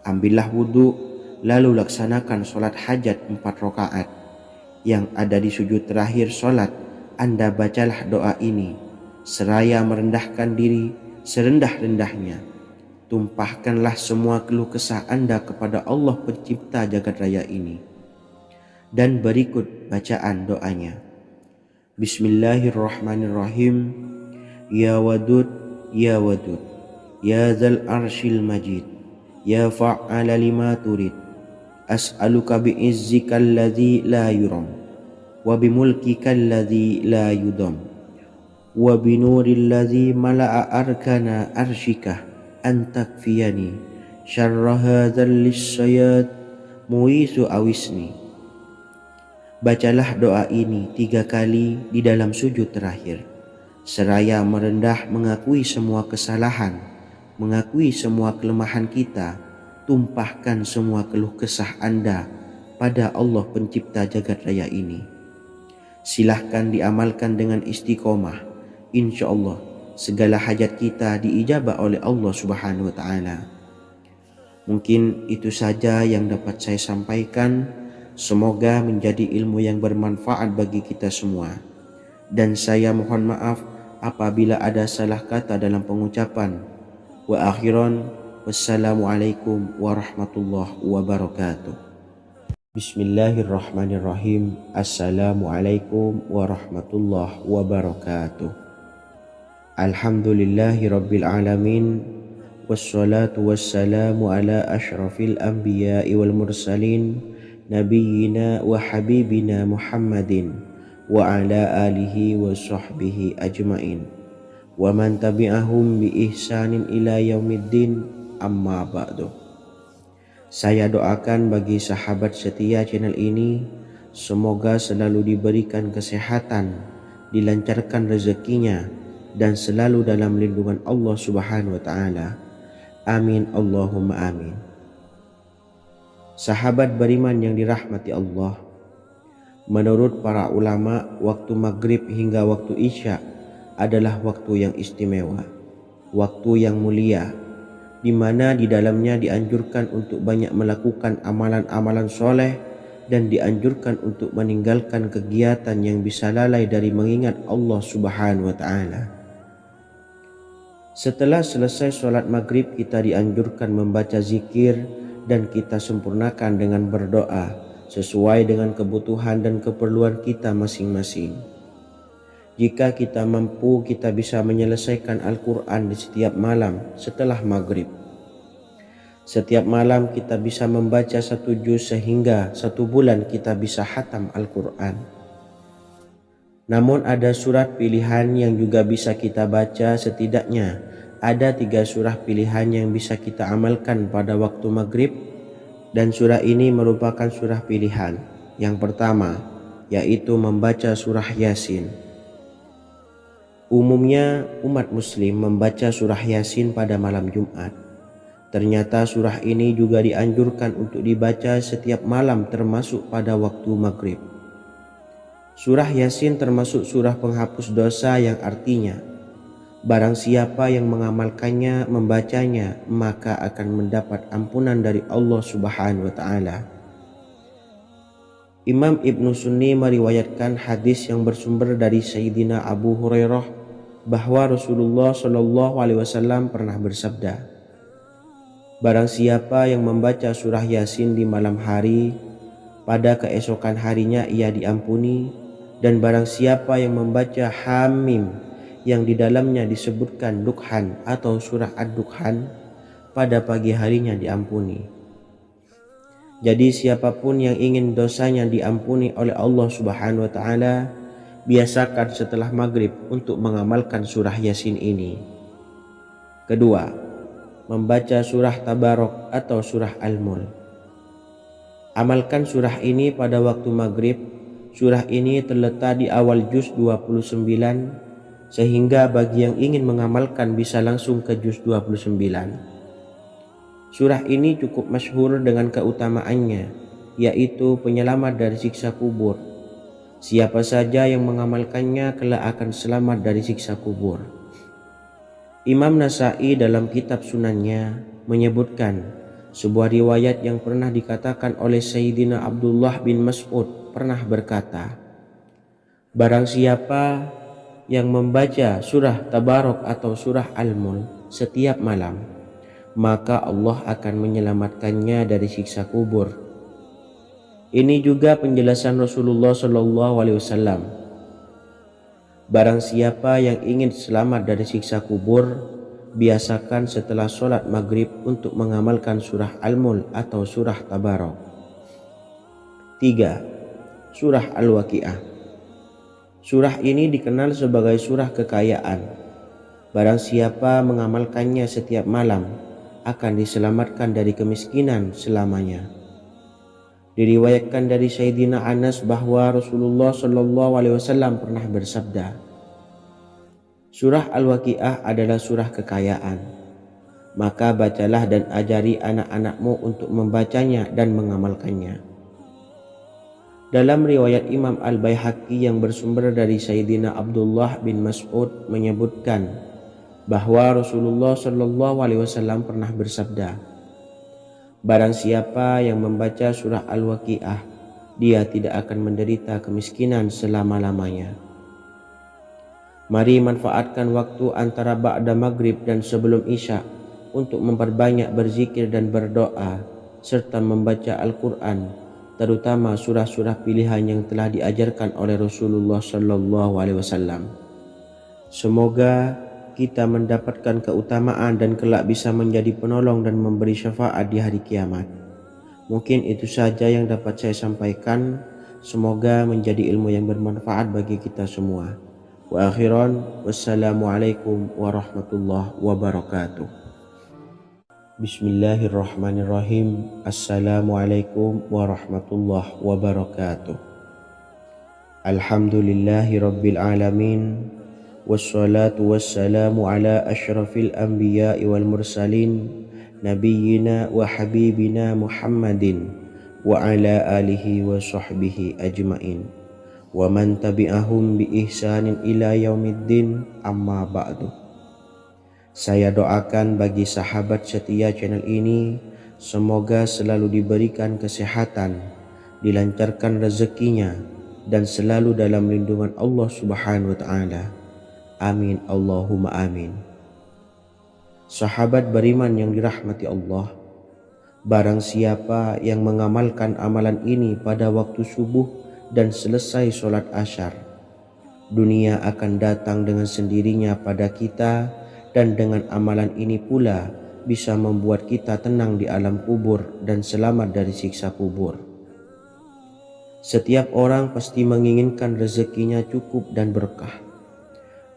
ambillah wudu, lalu laksanakan sholat hajat 4 rakaat. Yang ada di sujud terakhir sholat, Anda bacalah doa ini, seraya merendahkan diri serendah-rendahnya. Tumpahkanlah semua keluh kesah Anda kepada Allah pencipta jagat raya ini. Dan berikut bacaan doanya. Bismillahirrahmanirrahim. Ya Wadud, Ya Wadud, Ya Zal Arshil Majid, Ya Fa'ala lima turid, as'aluka bi'izzika alladhi la yuram, wa bimulkika alladhi la yudam, wa binuril ladzi mala'a arkana arshika an takfiyani syarra hadzal lisyayat muisu awisni. Bacalah doa ini 3 kali di dalam sujud terakhir, seraya merendah mengakui semua kesalahan, mengakui semua kelemahan kita. Tumpahkan semua keluh kesah Anda pada Allah pencipta jagat raya ini. Silahkan diamalkan dengan istiqomah. Insya Allah segala hajat kita diijabah oleh Allah Subhanahu wa ta'ala. Mungkin itu saja yang dapat saya sampaikan. Semoga menjadi ilmu yang bermanfaat bagi kita semua. Dan saya mohon maaf apabila ada salah kata dalam pengucapan. Wa akhiran, wassalamualaikum warahmatullahi wabarakatuh. Bismillahirrahmanirrahim. Assalamualaikum warahmatullahi wabarakatuh. Alhamdulillahi rabbil alamin, wassalatu wassalamu ala ashrafil anbiya'i wal mursalin, nabiyyina wa habibina Muhammadin wa ala alihi wa sahbihi ajmain, wa man tabi'ahum bi ihsanin ila yaumiddin, amma ba'du. Saya doakan bagi sahabat setia channel ini, semoga selalu diberikan kesehatan, dilancarkan rezekinya, dan selalu dalam lindungan Allah Subhanahu wa ta'ala. Amin Allahumma amin. Sahabat beriman yang dirahmati Allah, menurut para ulama, waktu maghrib hingga waktu isya adalah waktu yang istimewa, waktu yang mulia, di mana di dalamnya dianjurkan untuk banyak melakukan amalan-amalan soleh dan dianjurkan untuk meninggalkan kegiatan yang bisa lalai dari mengingat Allah Subhanahu wa Ta'ala. Setelah selesai sholat maghrib, kita dianjurkan membaca zikir dan kita sempurnakan dengan berdoa sesuai dengan kebutuhan dan keperluan kita masing-masing. Jika kita mampu, kita bisa menyelesaikan Al-Quran di setiap malam setelah maghrib. Setiap malam kita bisa membaca 1 juz sehingga 1 bulan kita bisa khatam Al-Quran. Namun ada surat pilihan yang juga bisa kita baca. Setidaknya ada 3 surah pilihan yang bisa kita amalkan pada waktu maghrib, dan surah ini merupakan surah pilihan. Yang pertama yaitu membaca surah Yasin. Umumnya umat muslim membaca surah Yasin pada malam Jumat. Ternyata surah ini juga dianjurkan untuk dibaca setiap malam termasuk pada waktu maghrib. Surah Yasin termasuk surah penghapus dosa yang artinya barang siapa yang mengamalkannya, membacanya, maka akan mendapat ampunan dari Allah Subhanahu wa Ta'ala. Imam Ibnu Sunni meriwayatkan hadis yang bersumber dari Sayyidina Abu Hurairah bahwa Rasulullah SAW pernah bersabda, barang siapa yang membaca surah Yasin di malam hari, pada keesokan harinya ia diampuni. Dan barang siapa yang membaca Hamim yang di dalamnya disebutkan Dukhan atau surah Ad-Dukhan, pada pagi harinya diampuni. Jadi siapapun yang ingin dosanya diampuni oleh Allah Subhanahu wa Ta'ala, biasakan setelah maghrib untuk mengamalkan surah Yasin ini. Kedua, membaca surah Tabarok atau surah Al-Mulk. Amalkan surah ini pada waktu maghrib. Surah ini terletak di awal juz 29, sehingga bagi yang ingin mengamalkan bisa langsung ke juz 29. Surah ini cukup masyhur dengan keutamaannya, yaitu penyelamat dari siksa kubur. Siapa saja yang mengamalkannya kelak akan selamat dari siksa kubur. Imam Nasa'i dalam kitab Sunannya menyebutkan sebuah riwayat yang pernah dikatakan oleh Sayyidina Abdullah bin Mas'ud pernah berkata, barang siapa yang membaca surah Tabarok atau surah Al-Mulk setiap malam, maka Allah akan menyelamatkannya dari siksa kubur. Ini juga penjelasan Rasulullah SAW. Barang siapa yang ingin selamat dari siksa kubur, biasakan setelah sholat maghrib untuk mengamalkan surah Al-Mulk atau surah Tabarok. 3. Surah Al-Waqiah. Surah ini dikenal sebagai surah kekayaan. Barang siapa mengamalkannya setiap malam akan diselamatkan dari kemiskinan selamanya. Diriwayatkan dari Sayyidina Anas bahwa Rasulullah SAW pernah bersabda, surah Al-Waqiah adalah surah kekayaan. Maka bacalah dan ajari anak-anakmu untuk membacanya dan mengamalkannya. Dalam riwayat Imam Al-Baihaqi yang bersumber dari Sayyidina Abdullah bin Mas'ud menyebutkan bahwa Rasulullah SAW pernah bersabda, barang siapa yang membaca surah Al-Waqiah, dia tidak akan menderita kemiskinan selama-lamanya. Mari manfaatkan waktu antara ba'da maghrib dan sebelum isya untuk memperbanyak berzikir dan berdoa serta membaca Al-Quran, terutama surah-surah pilihan yang telah diajarkan oleh Rasulullah SAW. Semoga kita mendapatkan keutamaan dan kelak bisa menjadi penolong dan memberi syafaat di hari kiamat. Mungkin itu saja yang dapat saya sampaikan. Semoga menjadi ilmu yang bermanfaat bagi kita semua. Wa akhiran, wassalamualaikum warahmatullahi wabarakatuh. Bismillahirrahmanirrahim. Assalamualaikum warahmatullahi wabarakatuh. Alhamdulillahi rabbil alamin. Wassalatu wassalamu ala ashrafil anbiya'i wal mursalin, nabiyyina wa habibina Muhammadin wa ala alihi wa sahbihi ajmain. wa man tabi'ahum bi ihsanin ila yaumiddin, amma ba'du. Saya doakan bagi sahabat setia channel ini, semoga selalu diberikan kesehatan, dilancarkan rezekinya, dan selalu dalam lindungan Allah Subhanahu wa Ta'ala. Amin Allahumma amin. Sahabat beriman yang dirahmati Allah, barang siapa yang mengamalkan amalan ini pada waktu subuh dan selesai sholat asyar, dunia akan datang dengan sendirinya pada kita, dan dengan amalan ini pula bisa membuat kita tenang di alam kubur dan selamat dari siksa kubur. Setiap orang pasti menginginkan rezekinya cukup dan berkah.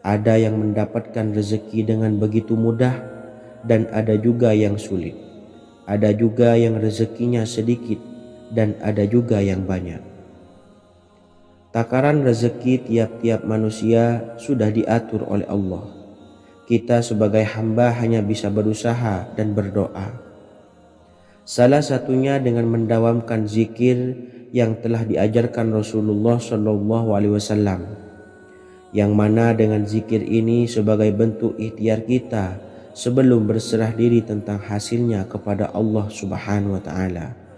Ada yang mendapatkan rezeki dengan begitu mudah, dan ada juga yang sulit. Ada juga yang rezekinya sedikit, dan ada juga yang banyak. Takaran rezeki tiap-tiap manusia sudah diatur oleh Allah. Kita sebagai hamba hanya bisa berusaha dan berdoa. Salah satunya dengan mendawamkan zikir yang telah diajarkan Rasulullah SAW, yang mana dengan zikir ini sebagai bentuk ikhtiar kita sebelum berserah diri tentang hasilnya kepada Allah Subhanahu wa Ta'ala.